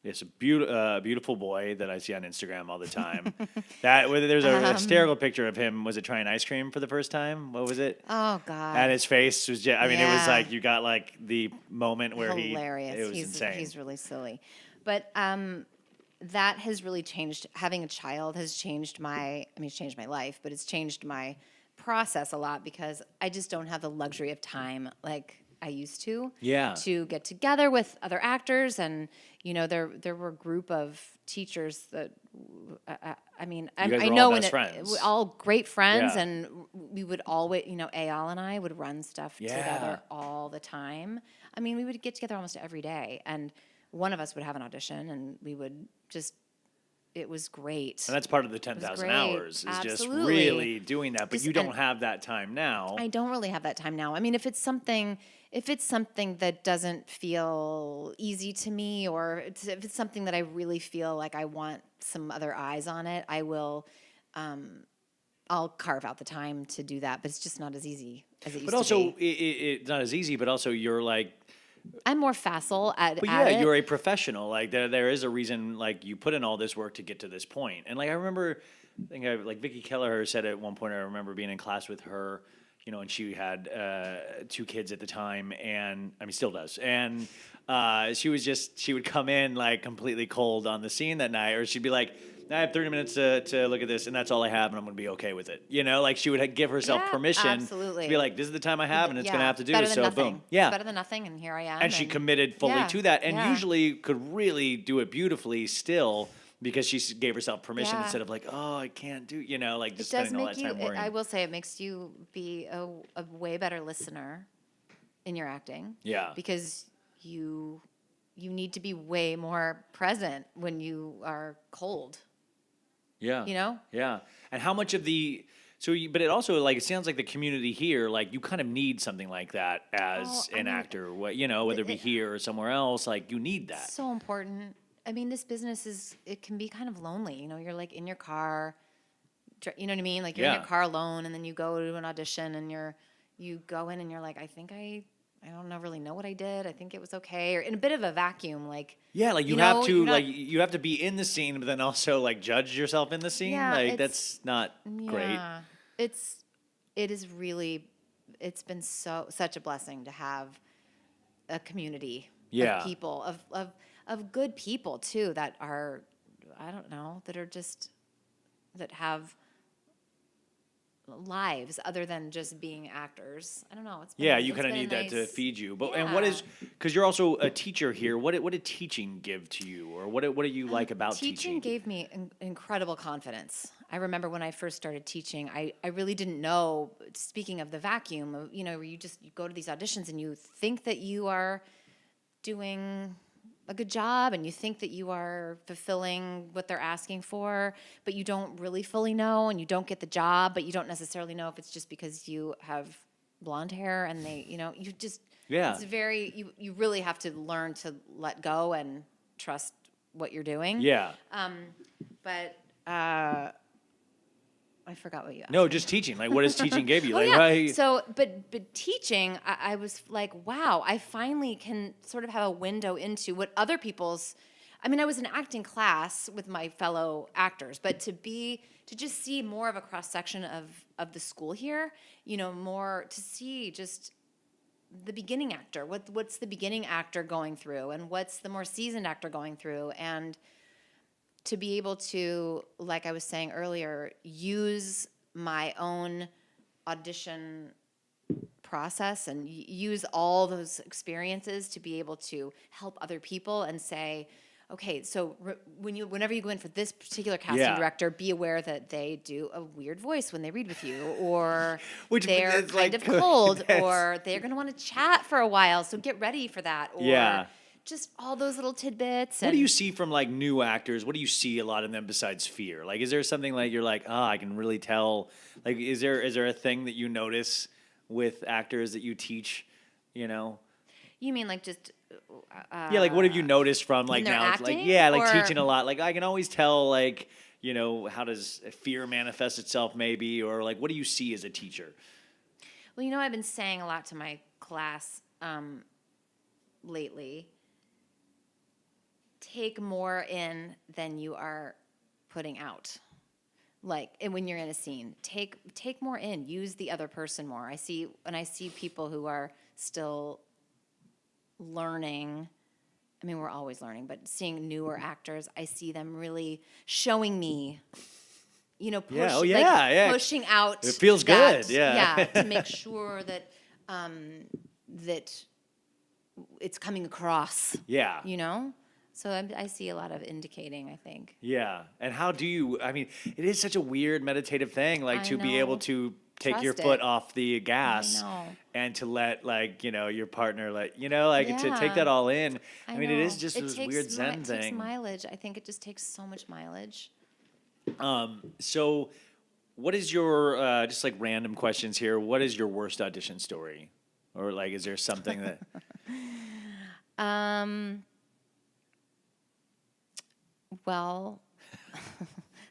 It's a beautiful boy that I see on Instagram all the time. There's a hysterical picture of him. Was it trying ice cream for the first time? What was it? Oh God! And his face was just. I mean, it was like you got the moment where hilarious. It was insane. He's really silly, but that has really changed. Having a child has changed it's changed my life, but it's changed my process a lot because I just don't have the luxury of time like I used to. Yeah. To get together with other actors, and there were a group of teachers that I know all best friends. all great friends, Yeah. and we would always Eyal and I would run stuff together all the time. I mean, we would get together almost every day, and one of us would have an audition, and we would just. It was great. And that's part of the 10,000 hours is Absolutely. just really doing that. But you don't have that time now. I don't really have that time now. I mean, if it's something that doesn't feel easy to me, or if it's something that I really feel like I want some other eyes on it, I will. I'll carve out the time to do that. But it's just not as easy as it used to be. But also, it's not as easy. But also, you're I'm more facile at But at it. you're a professional. There is a reason you put in all this work to get to this point. And I remember, Vicki Kelleher said at one point. I remember being in class with her, and she had 2 kids at the time, and I mean still does. And she would come in completely cold on the scene that night, or she'd be like, I have 30 minutes to look at this, and that's all I have, and I'm going to be okay with it. She would give herself permission absolutely. to be like, this is the time I have, and it's going to have to do better it. than So nothing. boom, yeah, It's better than nothing, and here I am. And she committed fully to that, and usually could really do it beautifully still because she gave herself permission instead of oh, I can't do, just spending all that time worrying. I will say it makes you be a way better listener in your acting. Yeah, because you need to be way more present when you are cold. Yeah. Yeah. And how much of but it also it sounds like the community here, you kind of need something like that as an actor, whether it be here or somewhere else, you need that. So important. I mean, this business it can be kind of lonely. You're in your car, you know what I mean? You're in your car alone, and then you go to an audition, and you go in and you're like, I think I don't really know what I did. I think it was okay, or in a bit of a vacuum, you have to you have to be in the scene, but then also judge yourself in the scene. That's not great. It's been such a blessing to have a community of people of good people too that are that have lives other than just being actors. I don't know. You kind of need that to feed you. But and what is, because you're also a teacher here. What did teaching give to you, or what do you like about teaching? Teaching gave me incredible confidence. I remember when I first started teaching, I really didn't know. Speaking of the vacuum, where you go to these auditions and you think that you are doing a good job and you think that you are fulfilling what they're asking for, but you don't really fully know, and you don't get the job, but you don't necessarily know if it's just because you have blonde hair and it's very, you really have to learn to let go and trust what you're doing. Yeah. But I forgot what you asked. No, just teaching. What does teaching give you? So, but teaching, I was like, wow, I finally can sort of have a window into what other people's. I mean, I was in acting class with my fellow actors, but to just see more of a cross section of the school here, more to see just the beginning actor. What's the beginning actor going through, and what's the more seasoned actor going through, and to be able to, like I was saying earlier, use my own audition process and use all those experiences to be able to help other people and say, okay, so whenever you go in for this particular casting director, be aware that they do a weird voice when they read with you, or they're kind of cold, or they're going to want to chat for a while, so get ready for that. Or just all those little tidbits. What do you see from like new actors? What do you see a lot in them besides fear? Like, is there something like you're like, I can really tell? Like, is there a thing that you notice with actors that you teach? You know? You mean like just? Like what have you noticed from like now? Acting, like teaching a lot. Like I can always tell like how does fear manifest itself maybe, or like what do you see as a teacher? Well, I've been saying a lot to my class lately. Take more in than you are putting out. Like when you're in a scene, take more in. Use the other person more. I see people who are still learning. I mean, we're always learning, but seeing newer actors, I see them really showing me, pushing out. It feels good, to make sure that that it's coming across. Yeah. So I see a lot of indicating, I think. Yeah. And how do you, I mean, it is such a weird meditative thing, like to be able to take your foot off the gas and to let your partner to take that all in. I mean, it is just this weird Zen thing. It takes mileage. I think it just takes so much mileage. So what is your, just like random questions here, what is your worst audition story? Or like, is there something that... Well,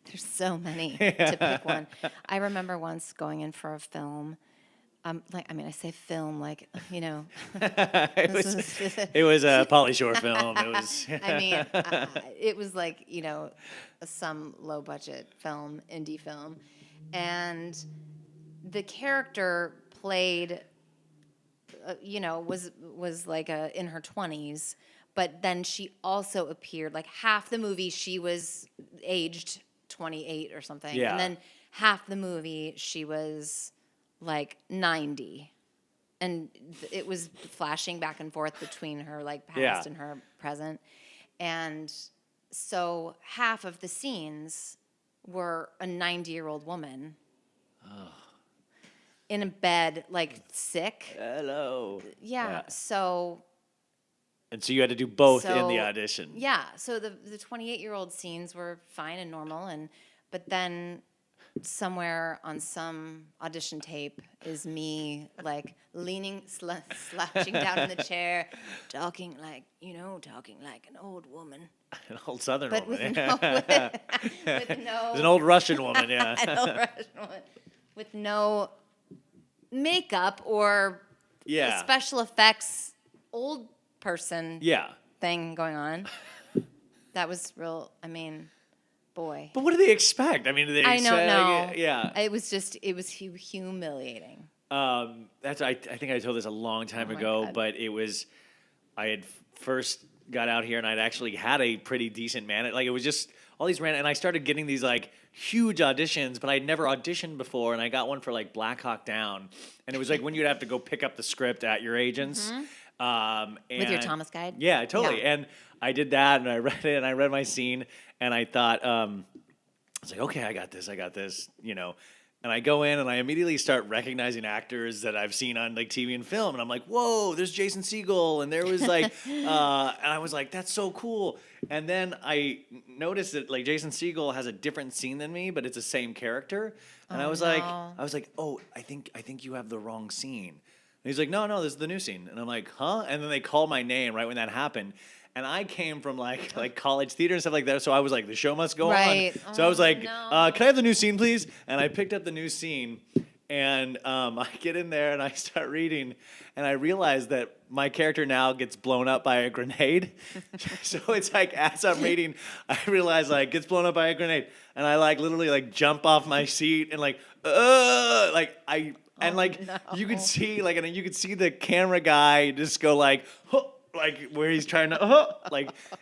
there's so many to pick one. I remember once going in for a film. I say film, it was a Pauly Shore film. It was. It was like some low budget film, indie film, and the character played, was like in her 20s. But then she also appeared, like half the movie she was aged 28 or something. Yeah. And then half the movie she was like 90. And it was flashing back and forth between her like past and her present. And so half of the scenes were a 90-year-old woman in a bed, like sick. Hello. Yeah. So... And so you had to do both in the audition. Yeah. So the 28-year-old scenes were fine and normal, but then somewhere on some audition tape is me like leaning, slouching down in the chair, talking like an old woman. An old Southern woman. With no. An old Russian woman, yeah. An old Russian woman with no makeup or special effects. Old person thing going on. That was real, boy. But what do they expect? I mean, do they I don't know. Yeah. It was humiliating. I think I told this a long time ago, but it was, I had first got out here and I'd actually had a pretty decent it was just all these and I started getting these like huge auditions, but I'd never auditioned before, and I got one for like Black Hawk Down, and it was like when you'd have to go pick up the script at your agent's. Mm-hmm. With your Thomas guide? Yeah, totally. Yeah. And I did that, and I read it, and I read my scene, and I thought, I was like, okay, I got this, And I go in, and I immediately start recognizing actors that I've seen on like TV and film, and I'm like, whoa, there's Jason Segel, and there was like, and I was like, that's so cool. And then I noticed that like Jason Segel has a different scene than me, but it's the same character. And I was like, oh, I think you have the wrong scene. And he's like, no, this is the new scene. And I'm like, huh? And then they called my name right when that happened. And I came from like college theater and stuff like that. So I was like, the show must go on. So I was like, can I have the new scene, please? And I picked up the new scene. And I get in there and I start reading. And I realize that my character now gets blown up by a grenade. So it's like, as I'm reading, I realize like gets blown up by a grenade. And I like literally like jump off my seat and you could see you could see the camera guy just go like, huh, like where he's trying to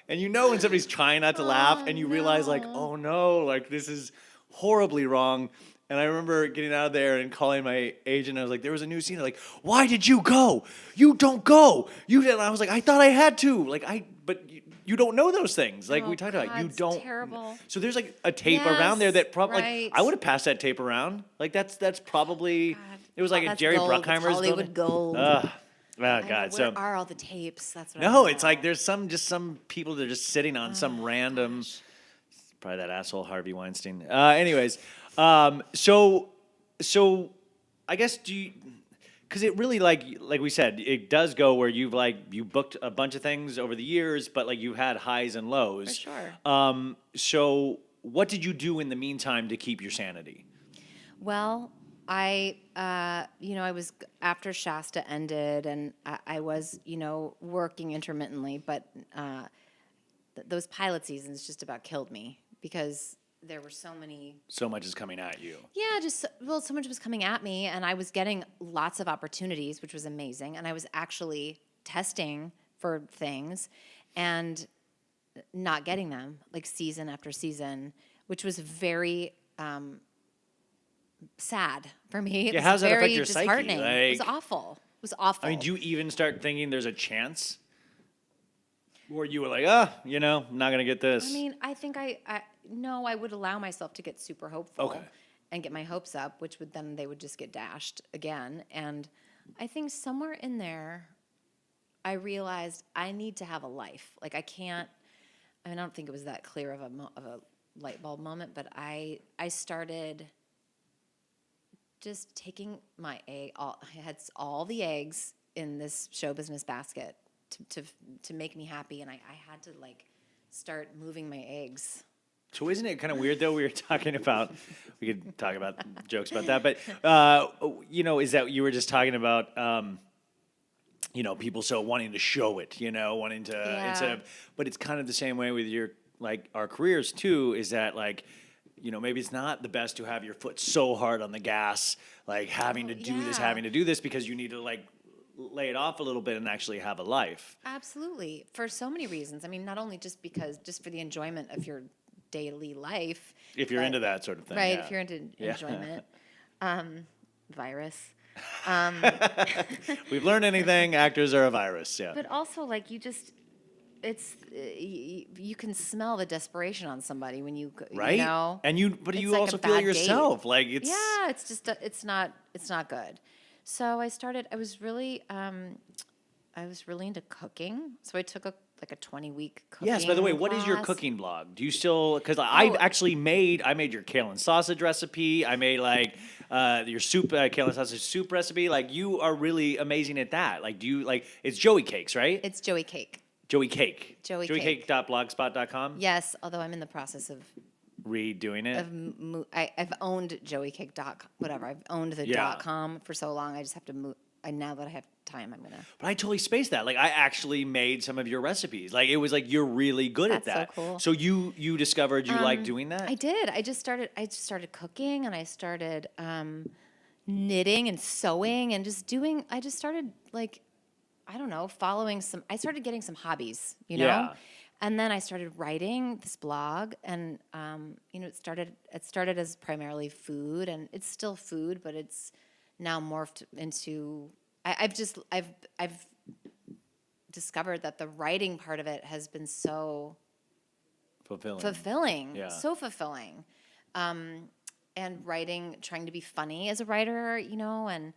and when somebody's trying not to laugh and you realize like, oh no, like this is horribly wrong. And I remember getting out of there and calling my agent. I was like, there was a new scene. They're like, why did you go? You don't go. You did. And I was like, I thought I had to. But you don't know those things. Like Oh, we talked about, God, you it's don't. terrible. So there's like a tape around there Yes, that probably, right. like, I would have passed that tape around. Like that's probably, God. it was like Oh, a that's Jerry gold. That's Bruckheimer's Hollywood building. gold. Oh I know, God. where So are all the tapes? That's what I no, wanna it's like know. there's some people that are just sitting on some random, gosh. probably that asshole Harvey Weinstein. Anyways, so I guess because it really like we said, it does go where you booked a bunch of things over the years, but like you've had highs and lows. For sure. So what did you do in the meantime to keep your sanity? Well, I was after Shasta ended, and I was, working intermittently, but those pilot seasons just about killed me because there were so many. So much is coming at you. Yeah, so much was coming at me, and I was getting lots of opportunities, which was amazing, and I was actually testing for things, and not getting them like season after season, which was very sad for me. It Yeah, was how does that affect very your psyche? disheartening. It was Like- awful. It was awful. I mean, do you even start thinking there's a chance? Or you were like, I'm not gonna get this. I mean, I think no, I would allow myself to get super hopeful Okay. and get my hopes up, which they would just get dashed again. And I think somewhere in there, I realized I need to have a life. Like I can't. I mean, I don't think it was that clear of a light bulb moment, but I started just taking my egg. I had all the eggs in this show business basket to make me happy, and I had to like start moving my eggs. So isn't it kind of weird though? We could talk about jokes about that, but is that you were just talking about, people so wanting to show it, wanting to instead of, but it's kind of the same way with your like our careers too. Is that like, maybe it's not the best to have your foot so hard on the gas, like having to do this because you need to like lay it off a little bit and actually have a life. Absolutely, for so many reasons. I mean, not only just for the enjoyment of your daily life. If you're into that sort of thing. Right, yeah. if you're into enjoyment. Virus. We've learned anything, actors are a virus, yeah. But also, like, you can smell the desperation on somebody when you, right? And but it's you like also a feel it bad date. yourself. Like it's. Yeah, it's just, it's not good. So I was really into cooking. So I took a 20-week cooking Yes, by the way, what is your class. cooking blog? Do you still, because I made your kale and sausage recipe. I made like your soup, kale and sausage soup recipe. Like you are really amazing at that. Like do you, like, it's Joey Cakes, right? It's Joey Cake. Joey Cake. Joey Cake. JoeyCake.blogspot.com? Yes, although I'm in the process of Redoing it? I've owned JoeyCake. Whatever. I've owned the .com for so long. I just have to move. Now that I have time, I'm gonna. But I totally spaced that. Like I actually made some of your recipes. Like it was like you're really good at that. That's so cool. So you discovered you like doing that? I did. I just started cooking, and I started knitting and sewing and just doing. I just started like, I don't know, following some. I started getting some hobbies, Yeah. And then I started writing this blog, and it started as primarily food, and it's still food, but it's now morphed into. I've discovered that the writing part of it has been so fulfilling, Yeah. so fulfilling, and writing, trying to be funny as a writer, and.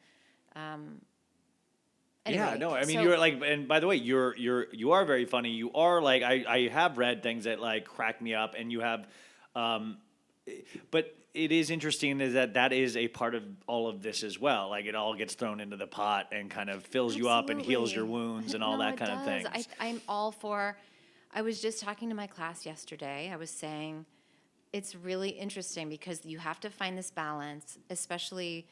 Anyway, yeah, no, I mean so- you're like, and by the way, you are very funny. You are like, I have read things that like crack me up, and you have, but it is interesting is that is a part of all of this as well. Like it all gets thrown into the pot and kind of fills you up and heals your Absolutely. wounds and all No, that it kind of does. things. I'm all for. I was just talking to my class yesterday. I was saying it's really interesting because you have to find this balance, especially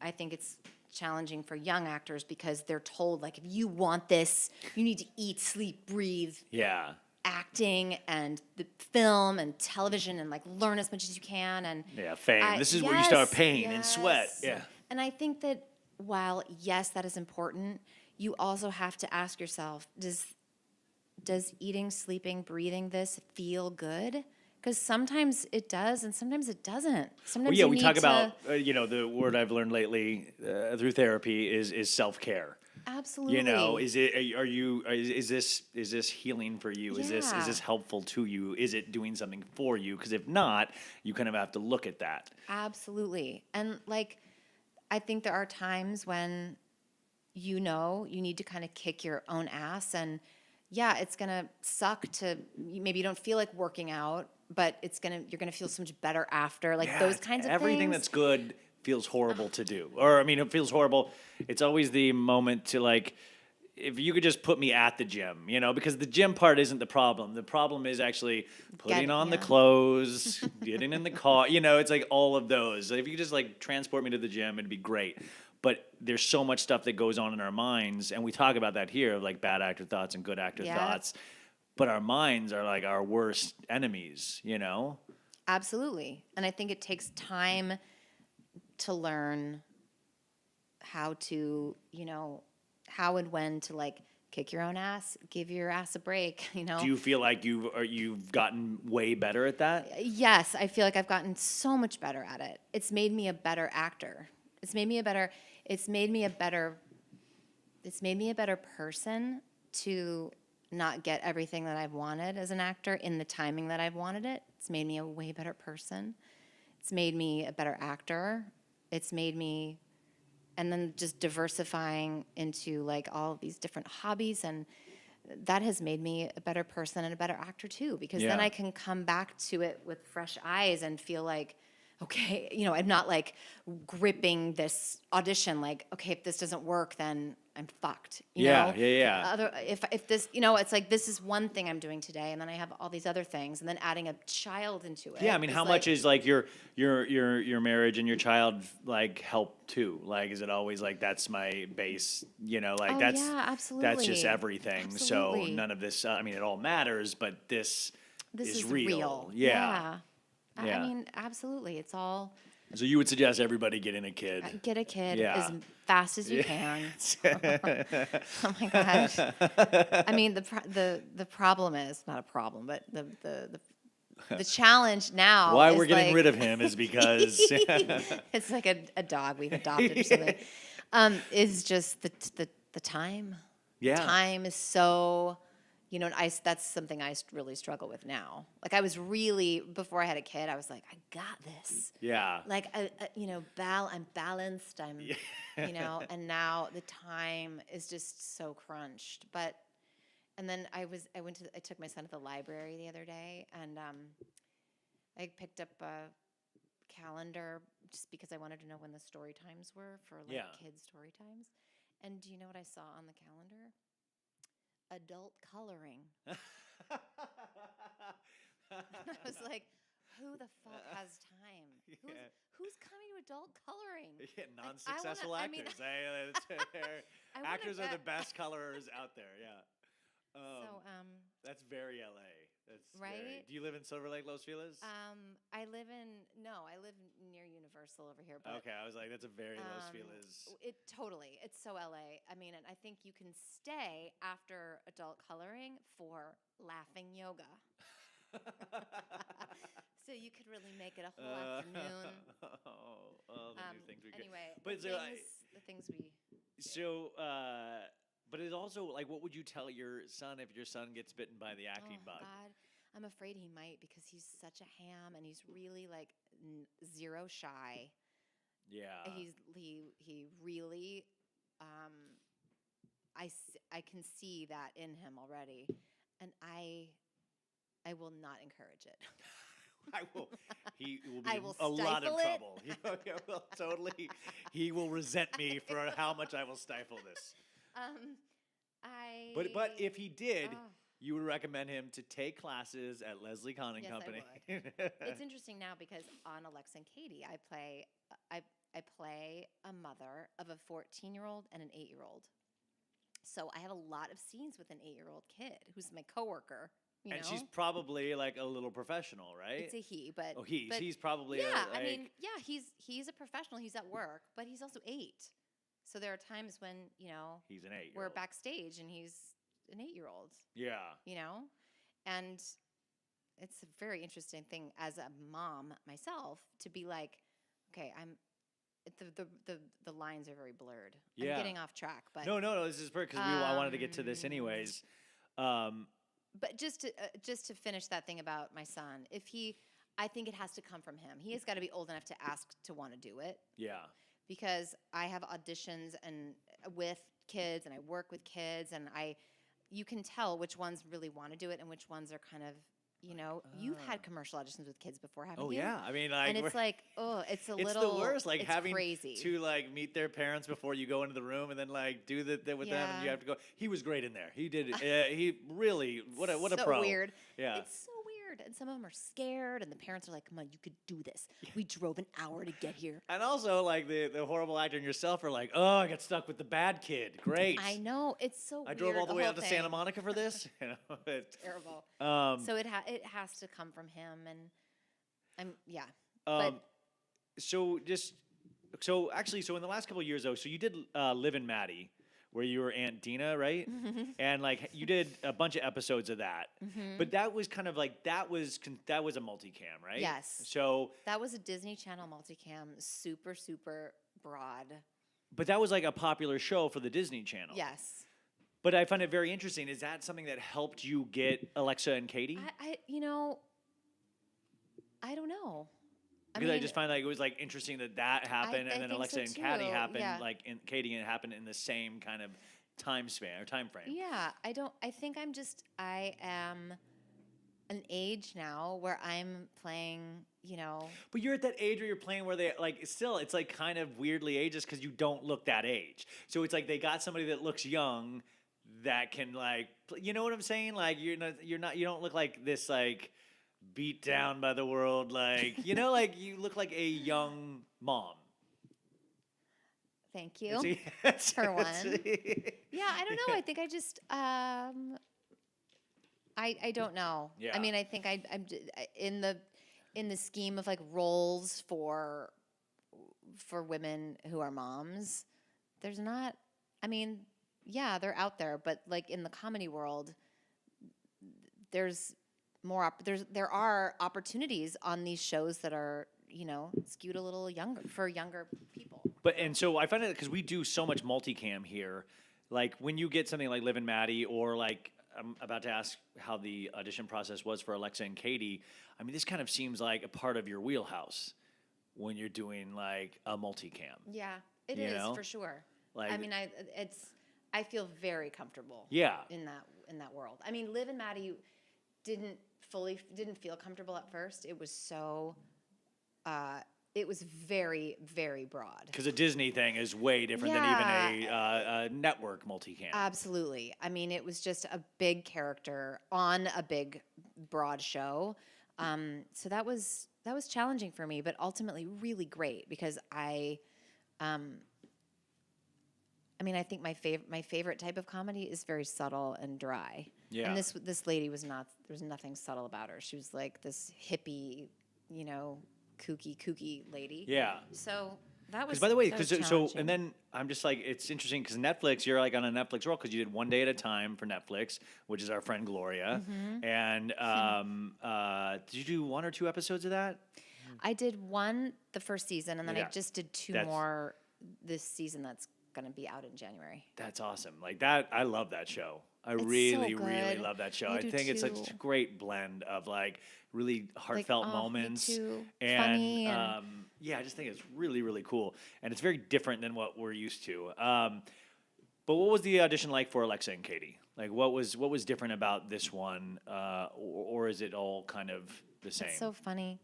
I think it's challenging for young actors because they're told, like, if you want this, you need to eat, sleep, breathe Yeah. acting and the film and television and like learn as much as you can. And Yeah, fame. This is where you start paying and sweat. yes. Yeah. And I think that while, yes, that is important, you also have to ask yourself, does eating, sleeping, breathing this feel good? Because sometimes it does, and sometimes it doesn't. Well, Sometimes yeah, you we need talk to about the word I've learned lately through therapy is self care. You know, absolutely. is it are you is this healing for you? Is Yeah, this helpful to you? Is it doing something for you? Because if not, you kind of have to look at that. absolutely. And like, I think there are times when you need to kind of kick your own ass, and yeah, it's gonna suck to maybe you don't feel like working out, but you're gonna feel so much better after, like Yeah, those kinds of everything things. that's good feels horrible to do. Or I mean, it feels horrible. It's always the moment to like if you could just put me at the gym, because the gym part isn't the problem. The problem is actually putting on the Yeah, clothes, getting in the car. It's like all of those. If you could just like transport me to the gym, it'd be great. But there's so much stuff that goes on in our minds, and we talk about that here, of like bad actor thoughts and good actor yeah, thoughts. But our minds are like our worst enemies. absolutely. And I think it takes time to learn how to, how and when to like kick your own ass, give your ass a break, Do you feel like you've gotten way better at that? Yes, I feel like I've gotten so much better at it. It's made me a better actor. It's made me a better it's made me a better person to not get everything that I've wanted as an actor in the timing that I've wanted it. It's made me a way better person. It's made me a better actor. It's made me and then just diversifying into like all of these different hobbies, and that has made me a better person and a better actor too, because then Yeah. I can come back to it with fresh eyes and feel like, okay, I'm not like gripping this audition like, okay, if this doesn't work, then I'm fucked. Yeah, yeah, yeah. If this, it's like this is one thing I'm doing today, and then I have all these other things, and then adding a child into it. Yeah, I mean, how much is like your marriage and your child like help too? Like, is it always like that's my base? Like Oh yeah, that's just absolutely, everything. So absolutely. none of this. I mean, it all matters, but this This is is real. real. Yeah, Yeah. I yeah. mean, absolutely. It's all So you would suggest everybody getting a kid? get a kid as Yeah. fast as you can. Oh my gosh. I mean, the problem is not a problem, but the challenge now Why is we're getting like rid of him is because it's like a dog we've adopted or something. Is just the time. The yeah, time is so, and that's something I really struggle with now. Like I was really before I had a kid, I was like, I got this. yeah. Like I'm balanced. And now the time is just so crunched. But and then I took my son to the library the other day, and I picked up a calendar just because I wanted to know when the story times were for like Yeah. kids story times. And do you know what I saw on the calendar? Adult coloring. I was like, who the fuck has time? Yeah. Who's coming to adult coloring? Yeah, Like, non-successful I mean, actors. I wanna Actors are the get best colorers out there. Yeah. so That's very LA. That's very. right. Do you live in Silver Lake, Los Feliz? I live near Universal over here, but Okay, I was like, that's a very Los Feliz. it's so LA. I mean, and I think you can stay after adult coloring for laughing yoga. So you could really make it a whole afternoon. The new things we get. Anyway, But the things we so, but it's also like, what would you tell your son if your son gets bitten by the acting oh bug? God, I'm afraid he might because he's such a ham and he's really like zero shy. Yeah. He really I can see that in him already, and I will not encourage it. I will. He will be I in will a lot of stifle it. trouble. He will totally. He will resent me for how much I will stifle this. I But if he did, oh, you would recommend him to take classes at Leslie Kahn and yes, Company. I would. It's interesting now because on Alexa and Katie, I play a mother of a 14-year-old and an 8-year-old. So I have a lot of scenes with an 8-year-old kid who's my coworker. And she's probably like a little professional, right? It's a he, but Oh, he. but She's probably yeah. like, I mean, yeah, he's a professional. He's at work, but he's also 8. So there are times when he's an 8-year-old. we're backstage and he's an 8-year-old. Yeah. And it's a very interesting thing as a mom myself to be like, okay, the lines are very blurred. Yeah. I'm getting off track, but No. This is perfect because I wanted to get to this anyways. but just to finish that thing about my son, I think it has to come from him. He has got to be old enough to ask to want to do it. Yeah. Because I have auditions and with kids and I work with kids and you can tell which ones really want to do it and which ones are kind of, you've had commercial auditions with kids before, haven't Oh you? yeah, I mean, like, and it's like, it's it's little, the worst. Like it's having crazy. to like meet their parents before you go into the room, and then like do that with them, and you have to go. He was great in there. He did. He really what a so pro. Weird. Yeah, it's so weird, and some of them are scared, and the parents are like, "Come on, you could do this. We drove an hour to get here." And also like the horrible actor and yourself are like, oh, I got stuck with the bad kid. Great. I know, it's so. I drove all the way out to Santa Monica for this. Terrible. So it has to come from him, and but So actually, in the last couple of years though, so you did Liv and Maddie, where you were Aunt Dina, right? And like you did a bunch of episodes of that, but that was kind of like that was a multicam, right? Yes. So that was a Disney Channel multicam, super super broad. but that was like a popular show for the Disney Channel. Yes. But I find it very interesting. Is that something that helped you get Alexa and Katie? I don't know. Because I just find like it was like interesting that happened, and then think Alexa so and Katie too, happened, yeah. like Katie and it happened in the same kind of time span or time frame. Yeah, I think I am an age now where I'm playing, But you're at that age where you're playing where they like still it's like kind of weirdly ages because you don't look that age. So it's like they got somebody that looks young that can like you know what I'm saying? Like you don't look like this like beat down by the world like like you look like a young mom. Thank you for one. Yeah, I don't know. I think I just I don't know. Yeah. I mean, I think I'm in the scheme of like roles for women who are moms. There's not. I mean, yeah, they're out there, but like in the comedy world, there's more. There are opportunities on these shows that are skewed a little younger for younger people. But and so I find it because we do so much multicam here. Like when you get something like Liv and Maddie, or like I'm about to ask how the audition process was for Alexa and Katie. I mean, this kind of seems like a part of your wheelhouse when you're doing like a multicam. Yeah, it is for sure. Like, I mean, I feel very comfortable. Yeah. In that world. I mean, Liv and Maddie didn't feel comfortable at first. It was so. It was very, very broad. Because a Disney thing is way different than even a network multicam. Absolutely. I mean, it was just a big character on a big, broad show. So that was challenging for me, but ultimately really great because I think my favorite type of comedy is very subtle and dry. Yeah. And this lady was not. There was nothing subtle about her. She was like this hippie, kooky lady. Yeah. So that was. By the way, that was so challenging. and then I'm just like it's interesting because Netflix, you're like on a Netflix roll because you did One Day at a Time for Netflix, which is our friend Gloria, and did you do 1 or 2 episodes of that? I did one the first season, and then I just did 2 more this season. That's going to be out in January. That's awesome. Like that, I love that show. I It's really, so really good. love that show. I I do think it's too. a great blend of like really heartfelt me moments too. and, Funny and- yeah, I just think it's really, really cool, and it's very different than what we're used to. But what was the audition like for Alexa and Katie? Like, what was different about this one, or is it all kind of the same? It's so funny.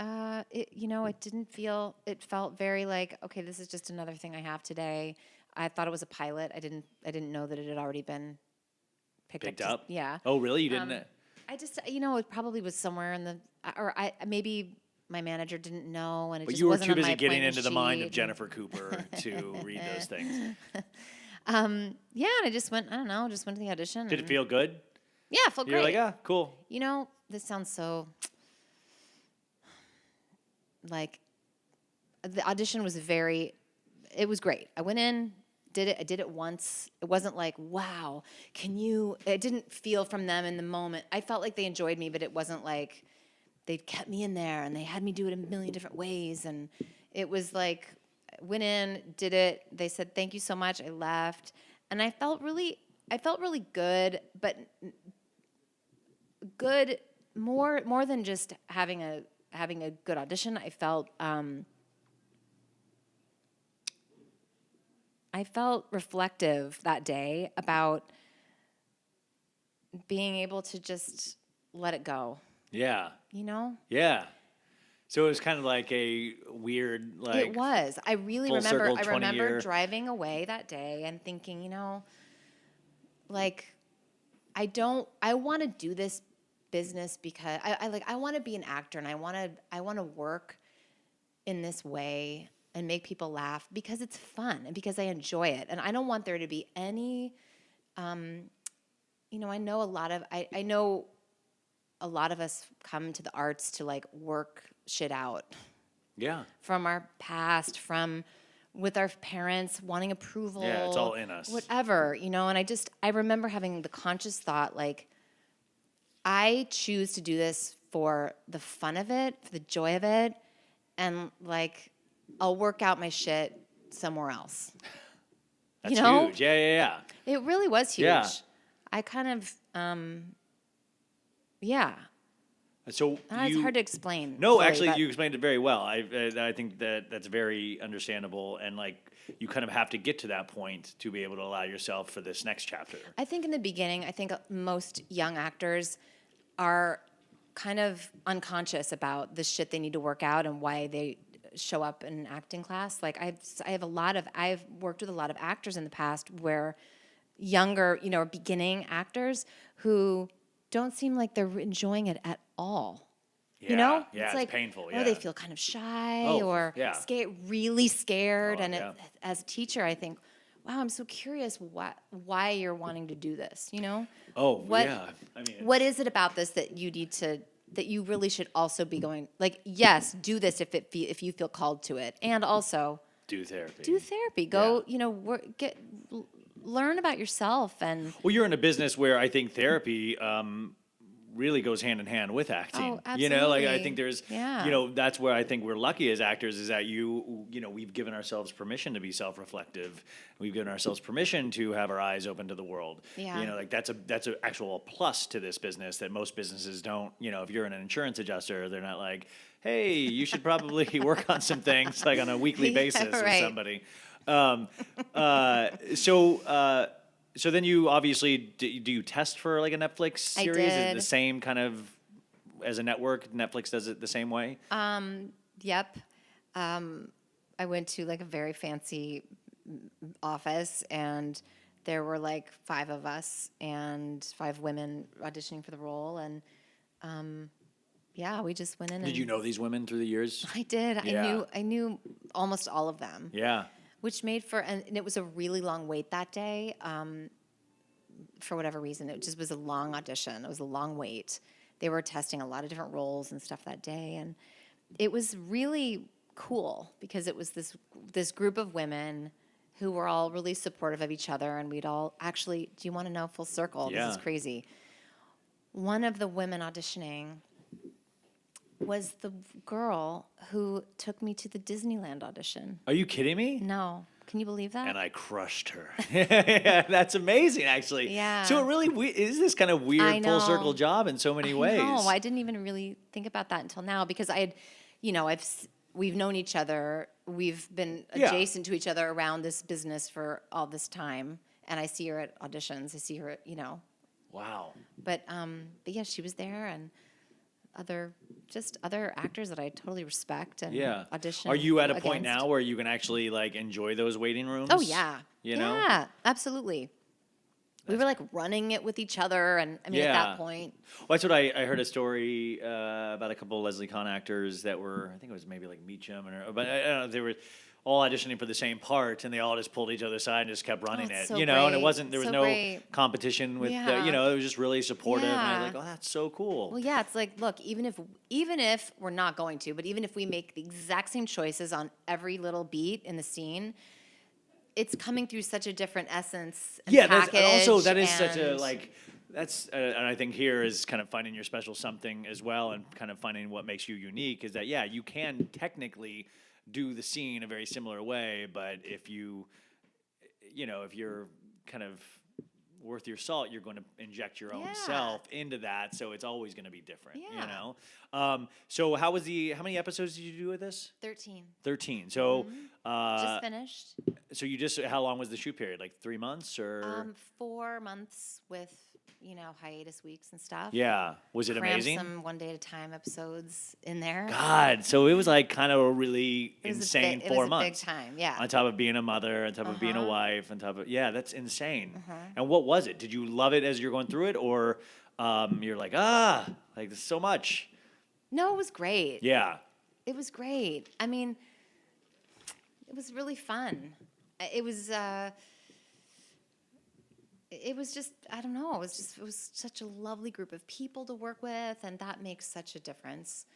It didn't feel. It felt very like, okay, this is just another thing I have today. I thought it was a pilot. I didn't know that it had already been picked up. Yeah. Oh, really? You didn't? I just, it probably was somewhere in the, maybe my manager didn't know, and it But just you were wasn't too on my busy getting appointment into the mind of sheet. Jennifer Cooper to read those things. Yeah, and I just went. I don't know. Just went to the audition. Did it feel good? Yeah, it felt You're great. like, ah, cool. This sounds so. Like, the audition was it was great. I went in, did it. I did it once. It wasn't like, wow, it didn't feel from them in the moment. I felt like they enjoyed me, but it wasn't like they kept me in there and they had me do it a million different ways. And it was like, I went in, did it. They said, thank you so much. I left. And I felt really good, but good more than just having a good audition. I felt reflective that day about being able to just let it go. Yeah. You know? Yeah. So it was kind of like a weird, like... It was. I really full remember, circle, I remember 20-year. driving away that day and thinking, like, I want to do this business because I want to be an actor and I want to work in this way and make people laugh because it's fun and because I enjoy it. And I don't want there to be any, I know I know a lot of us come to the arts to like work shit out. Yeah. From our past, with our parents wanting approval. Yeah, it's all in us. Whatever, and I remember having the conscious thought, like, I choose to do this for the fun of it, for the joy of it, and like, I'll work out my shit somewhere else. That's huge. Yeah. It really was huge. Yeah. I kind of, yeah. So it's hard to explain. No, fully, actually, but you explained it very well. I think that's very understandable, and like you kind of have to get to that point to be able to allow yourself for this next chapter. I think in the beginning, most young actors are kind of unconscious about the shit they need to work out and why they show up in acting class. Like I've worked with a lot of actors in the past where younger, or beginning actors who don't seem like they're enjoying it at all. Yeah, it's like painful. Or they feel kind of shy really scared. As a teacher, I think, wow, I'm so curious why you're wanting to do this. What is it about this that you really should also be going, like, yes, do this if you feel called to it, and also do therapy. Go, learn about yourself. And well, you're in a business where I think therapy really goes hand in hand with acting. Oh, absolutely. I think there's, that's where I think we're lucky as actors is that we've given ourselves permission to be self-reflective. We've given ourselves permission to have our eyes open to the world. Yeah. That's an actual plus to this business that most businesses don't. If you're an insurance adjuster, they're not like, hey, you should probably work on some things like on a weekly basis with somebody. So then you obviously, do you test for like a Netflix series? I did. Is it the same kind of, as a network, Netflix does it the same way? Yep. I went to like a very fancy office and there were like 5 of us and 5 women auditioning for the role. And we just went in. Did you know these women through the years? I did. Yeah. I knew almost all of them. Yeah. Which made and it was a really long wait that day. For whatever reason, it just was a long audition. It was a long wait. They were testing a lot of different roles and stuff that day, and it was really cool because it was this group of women who were all really supportive of each other, and we'd all actually. Do you want to know full circle? Yeah. This is crazy. One of the women auditioning was the girl who took me to the Disneyland audition. Are you kidding me? No. Can you believe that? And I crushed her. Yeah, that's amazing, actually. Yeah. So it really is this kind of weird full circle job in so many ways. No, I didn't even really think about that until now because we've known each other. We've been adjacent to each other around this business for all this time. And I see her at auditions. I see her, Wow. But yeah, she was there and other actors that I totally respect and audition. Are you at a point now where you can actually like enjoy those waiting rooms? Oh yeah. Yeah, absolutely. We were like running it with each other, and at that point. Well, that's what I heard a story about a couple of Leslie Kahn actors that were, I think it was maybe like Meacham, but I don't know, they were all auditioning for the same part, and they all just pulled each other aside and just kept running it, so and it wasn't, there was no competition with, it was just really supportive, and I was like, oh, that's so cool. Well, yeah, it's like, look, even if we're not going to, but even if we make the exact same choices on every little beat in the scene, it's coming through such a different essence and Yeah, package. and also that is such a and- like that's and I think here is kind of finding your special something as well, and kind of finding what makes you unique. Is that you can technically do the scene a very similar way, but if if you're kind of worth your salt, you're going to inject your own Yeah. self into that, so it's always going to be different. Yeah. So how many episodes did you do with this? 13. 13. So Just finished. so how long was the shoot period? Like 3 months or? 4 months with, hiatus weeks and stuff. Yeah. Was it Crammed amazing? some one day at a time episodes in there. God, so it was like kind of a really insane 4 It was a months. big time, yeah. On top of being a mother, on top of being a wife, on top of that's insane. And what was it? Did you love it as you're going through it, or you're like like there's so much? No, it was great. Yeah. It was great. I mean, it was really fun. It was just, I don't know, it was such a lovely group of people to work with, and that makes such a difference.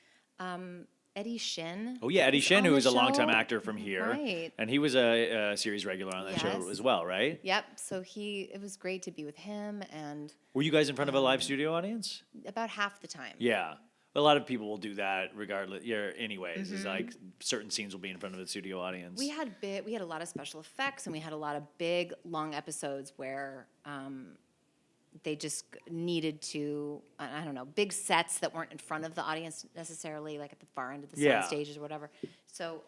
Eddie Shin. Oh yeah, Eddie was Shin, on who the is a longtime show. actor from here, Right. and he was a series regular on that show Yes. as well, right? Yep. So it was great to be with him, and Were you guys in front of a live studio audience? about half the time. Yeah. A lot of people will do that regardless. Yeah, anyways, is like certain scenes will be in front of a studio audience. We had a lot of special effects, and we had a lot of big, long episodes where they just needed to, I don't know, big sets that weren't in front of the audience necessarily, like at the far end of the sound stages or whatever. So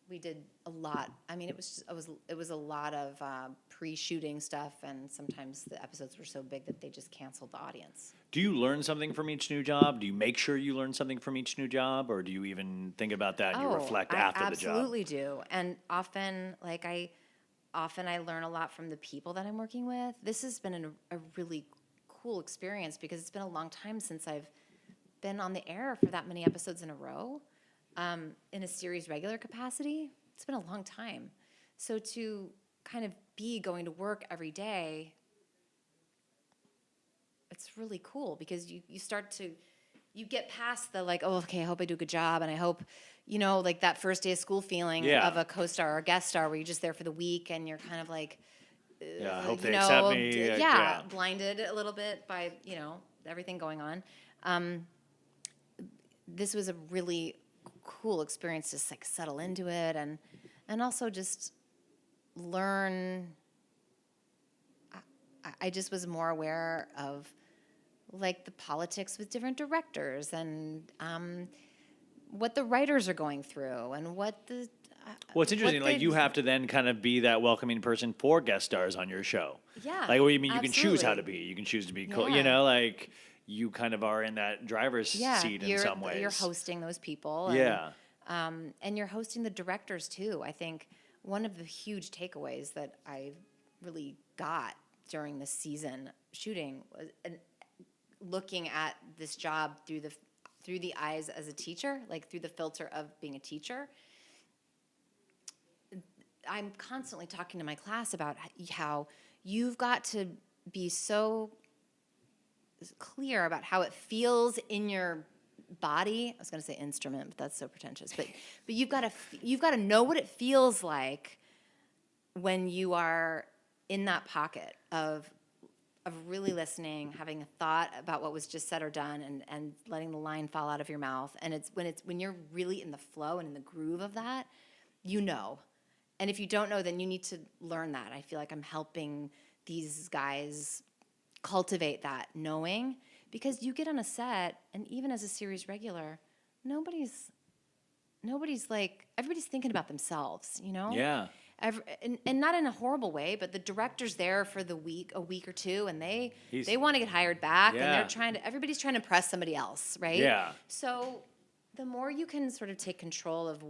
we did a lot. I mean, it was a lot of pre-shooting stuff, and sometimes the episodes were so big that they just canceled the audience. Do you learn something from each new job? Do you make sure you learn something from each new job, or do you even think about that and you reflect after the job? I absolutely do, and often, I learn a lot from the people that I'm working with. This has been a really cool experience because it's been a long time since I've been on the air for that many episodes in a row, in a series regular capacity. It's been a long time. So to kind of be going to work every day, it's really cool because you get past the like, oh, okay, I hope I do a good job, and I hope, like that first day of school feeling of a co-star or guest star where you're just there for the week and you're kind of like, I hope they accept me. Blinded a little bit by, everything going on. This was a really cool experience to like settle into it and also just learn. I just was more aware of like the politics with different directors and what the writers are going through and what the well, it's interesting. Like you have to then kind of be that welcoming person for guest stars on your show. Yeah. Like, what you mean? You can choose absolutely. how to be. You can choose to be cool. Yeah. Like you kind of are in that driver's seat in some ways. You're hosting those people. And you're hosting the directors too. I think one of the huge takeaways that I really got during this season shooting was looking at this job through the eyes as a teacher, like through the filter of being a teacher. I'm constantly talking to my class about how you've got to be so clear about how it feels in your body. I was going to say instrument, but that's so pretentious. But you've got to know what it feels like when you are in that pocket of really listening, having a thought about what was just said or done, and letting the line fall out of your mouth. And when you're really in the flow and in the groove of that, And if you don't know, then you need to learn that. I feel like I'm helping these guys cultivate that knowing, because you get on a set, and even as a series regular, everybody's thinking about themselves, Yeah. And not in a horrible way, but the director's there for a week or two, and they want to get hired back, and everybody's trying to impress somebody else, right? Yeah. So the more you can sort of take control of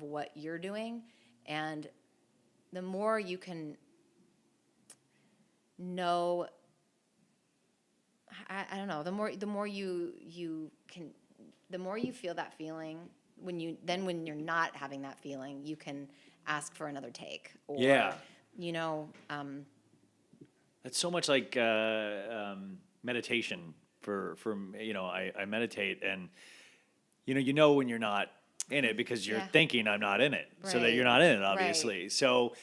what you're doing, and the more you can know, I don't know, the more you feel that feeling, when you're not having that feeling, you can ask for another take. Or, That's so much like meditation for I meditate, and when you're not in it because you're Yeah. thinking I'm not in it, so that you're Right. not in it, Right. obviously. So,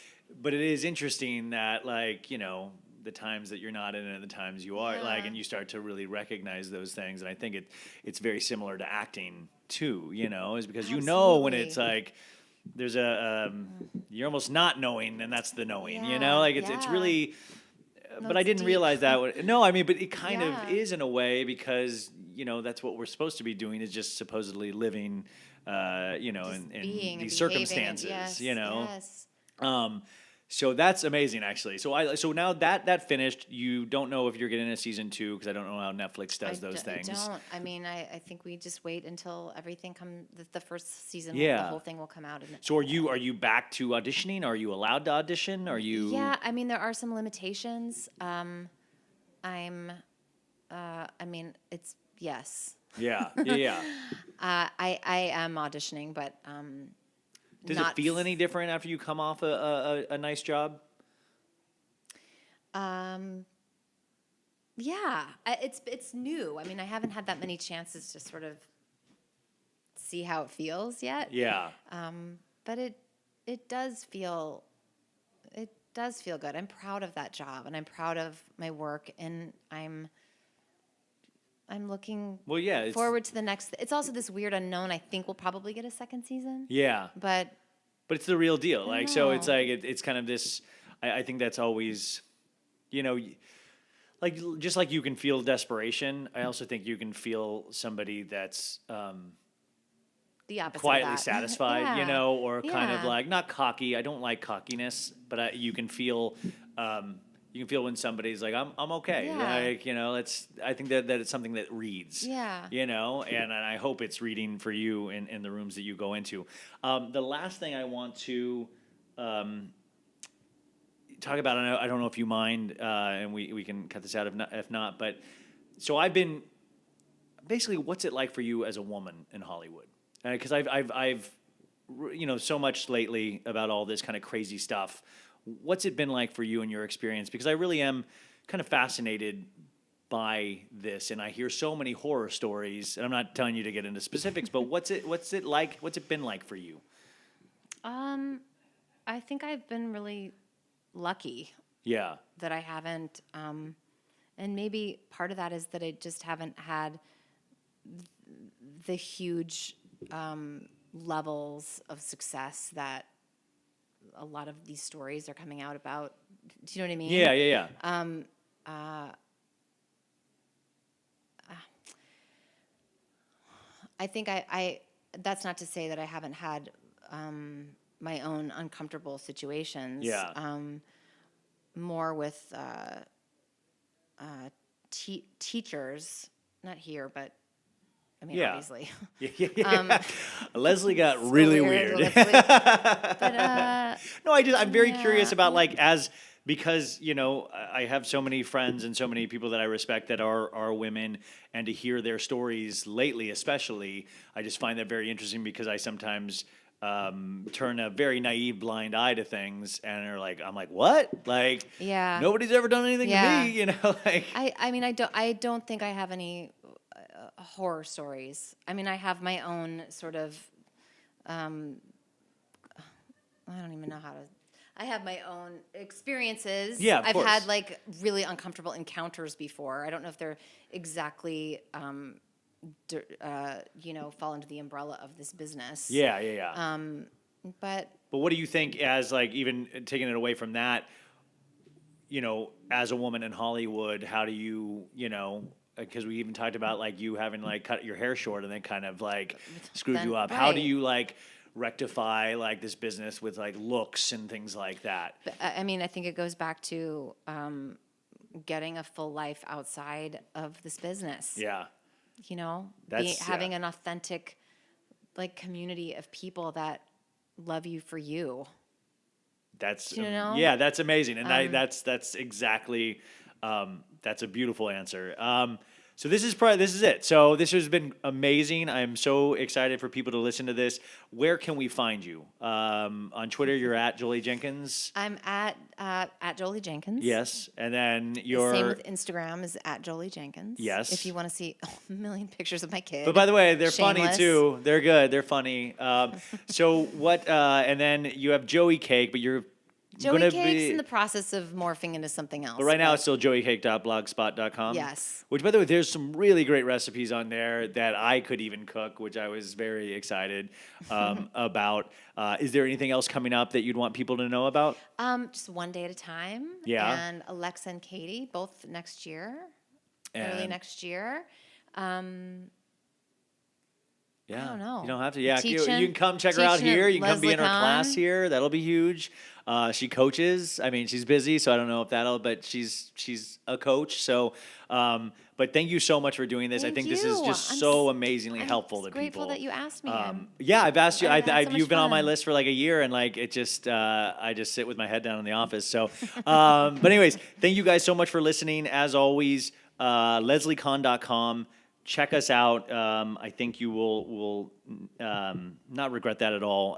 but it is interesting that like, the times that you're not in it and the times you are, like, Yeah. and you start to really recognize those things. And I think it's very similar to acting too, is because when it's Absolutely. like there's you're almost not knowing, and that's the knowing, Yeah. like it's Yeah. really. No, But I it's didn't deep. realize that. No, I mean, but it kind of Yeah. is in a way because that's what we're supposed to be doing, is just supposedly living, Just in being and these behaving and circumstances, yes. Um, so that's amazing, actually. So now that finished, you don't know if you're getting a season 2 because I don't know how Netflix does those I things. don't. I mean, I think we just wait until everything the first season, the Yeah. whole thing will come out. So are you back to auditioning? Are you allowed to audition? Are you? Yeah, I mean, there are some limitations. I mean, it's yes. Yeah, yeah, yeah. I am auditioning, but Does not it feel any different after you come off a nice job? Yeah, it's new. I mean, I haven't had that many chances to sort of see how it feels yet. Yeah. But it does feel good. I'm proud of that job, and I'm proud of my work, and I'm looking Well, yeah. forward to the next. It's also this weird unknown. I think we'll probably get a second season. Yeah. But But it's the real deal. Like, so it's know. like, it's kind of this, I think that's always, like, just like you can feel desperation, I also think you can feel somebody that's the opposite quietly of that. satisfied, Yeah. or kind of Yeah. like, not cocky. I don't like cockiness, but you can feel, when somebody's like, I'm okay. Yeah. Like, I think that it's something that reads. Yeah. And I hope it's reading for you in the rooms that you go into. The last thing I want to talk about, and I don't know if you mind, and we can cut this out if not, but so I've been, basically, what's it like for you as a woman in Hollywood? Because I've so much lately about all this kind of crazy stuff. What's it been like for you and your experience? Because I really am kind of fascinated by this, and I hear so many horror stories. And I'm not telling you to get into specifics, but what's it like? What's it been like for you? I think I've been really lucky Yeah. that I haven't, and maybe part of that is that I just haven't had the huge levels of success that a lot of these stories are coming out about. Do you know what I mean? Yeah, yeah, yeah. I think I that's not to say that I haven't had my own uncomfortable situations. Yeah. More with teachers, not here, but I mean, Yeah. obviously. Yeah. Leslie got really weird. But No, I'm very curious yeah. about because I have so many friends and so many people that I respect that are women, and to hear their stories lately, especially, I just find that very interesting because I sometimes turn a very naive blind eye to things, and I'm like, what? Like, Yeah. nobody's ever done anything Yeah. to me, like. I mean, I don't think I have any horror stories. I mean, I have my own sort of, I don't even know how to. I have my own experiences. Yeah, of I've course. had really uncomfortable encounters before. I don't know if they're exactly, fall into the umbrella of this business. Yeah, yeah, yeah. But But what do you think, as even taking it away from that, as a woman in Hollywood, how do you, because we even talked about you having cut your hair short and then kind of screwed Then- you up. How do right. you rectify this business with looks and things like that? I mean, I think it goes back to getting a full life outside of this business. Yeah. Having yeah. an authentic community of people that love you for you. That's Do you know? yeah, that's amazing, and that's exactly that's a beautiful answer. So this is it. So this has been amazing. I'm so excited for people to listen to this. Where can we find you? On Twitter, you're at Jolie Jenkins. I'm at Jolie Jenkins. Yes, and then Same your with Instagram is at Jolie Jenkins. Yes. If you want to see a million pictures of my kid. But by the way, they're funny Shameless. too. They're good. They're funny. So what? And then you have Joey Cake, but you're Joey gonna Cake's be. in the process of morphing into something else. But right now it's still joeycake.blogspot.com. Yes. Which, by the way, there's some really great recipes on there that I could even cook, which I was very excited about. Is there anything else coming up that you'd want people to know about? Just one day at a time. Yeah. And Alexa and Katie, both next year, early And- next year. Yeah. I don't know. You don't have to. Yeah. You Teaching- can come check her out teaching here. at You can come be in her Leslie class Kahn. here. That'll be huge. She coaches. I mean, she's busy, so I don't know if but she's a coach. So, but thank you so much for doing this. I Thank think this is you. just I'm so s- amazing helpful to grateful people. that you asked me. Yeah, I've asked you. I've had so much You've been on my fun. list for like a year, and like it just, I just sit with my head down in the office. So, but anyways, thank you guys so much for listening. As always, LeslieKahn.com. Check us out. I think you will not regret that at all.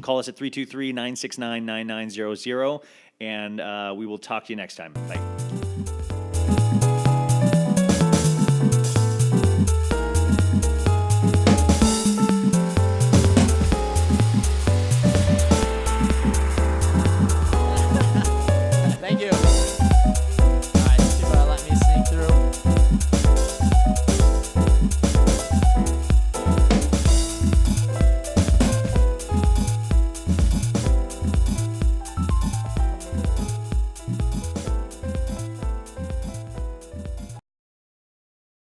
Call us at 323-969-9900, and we will talk to you next time. Bye.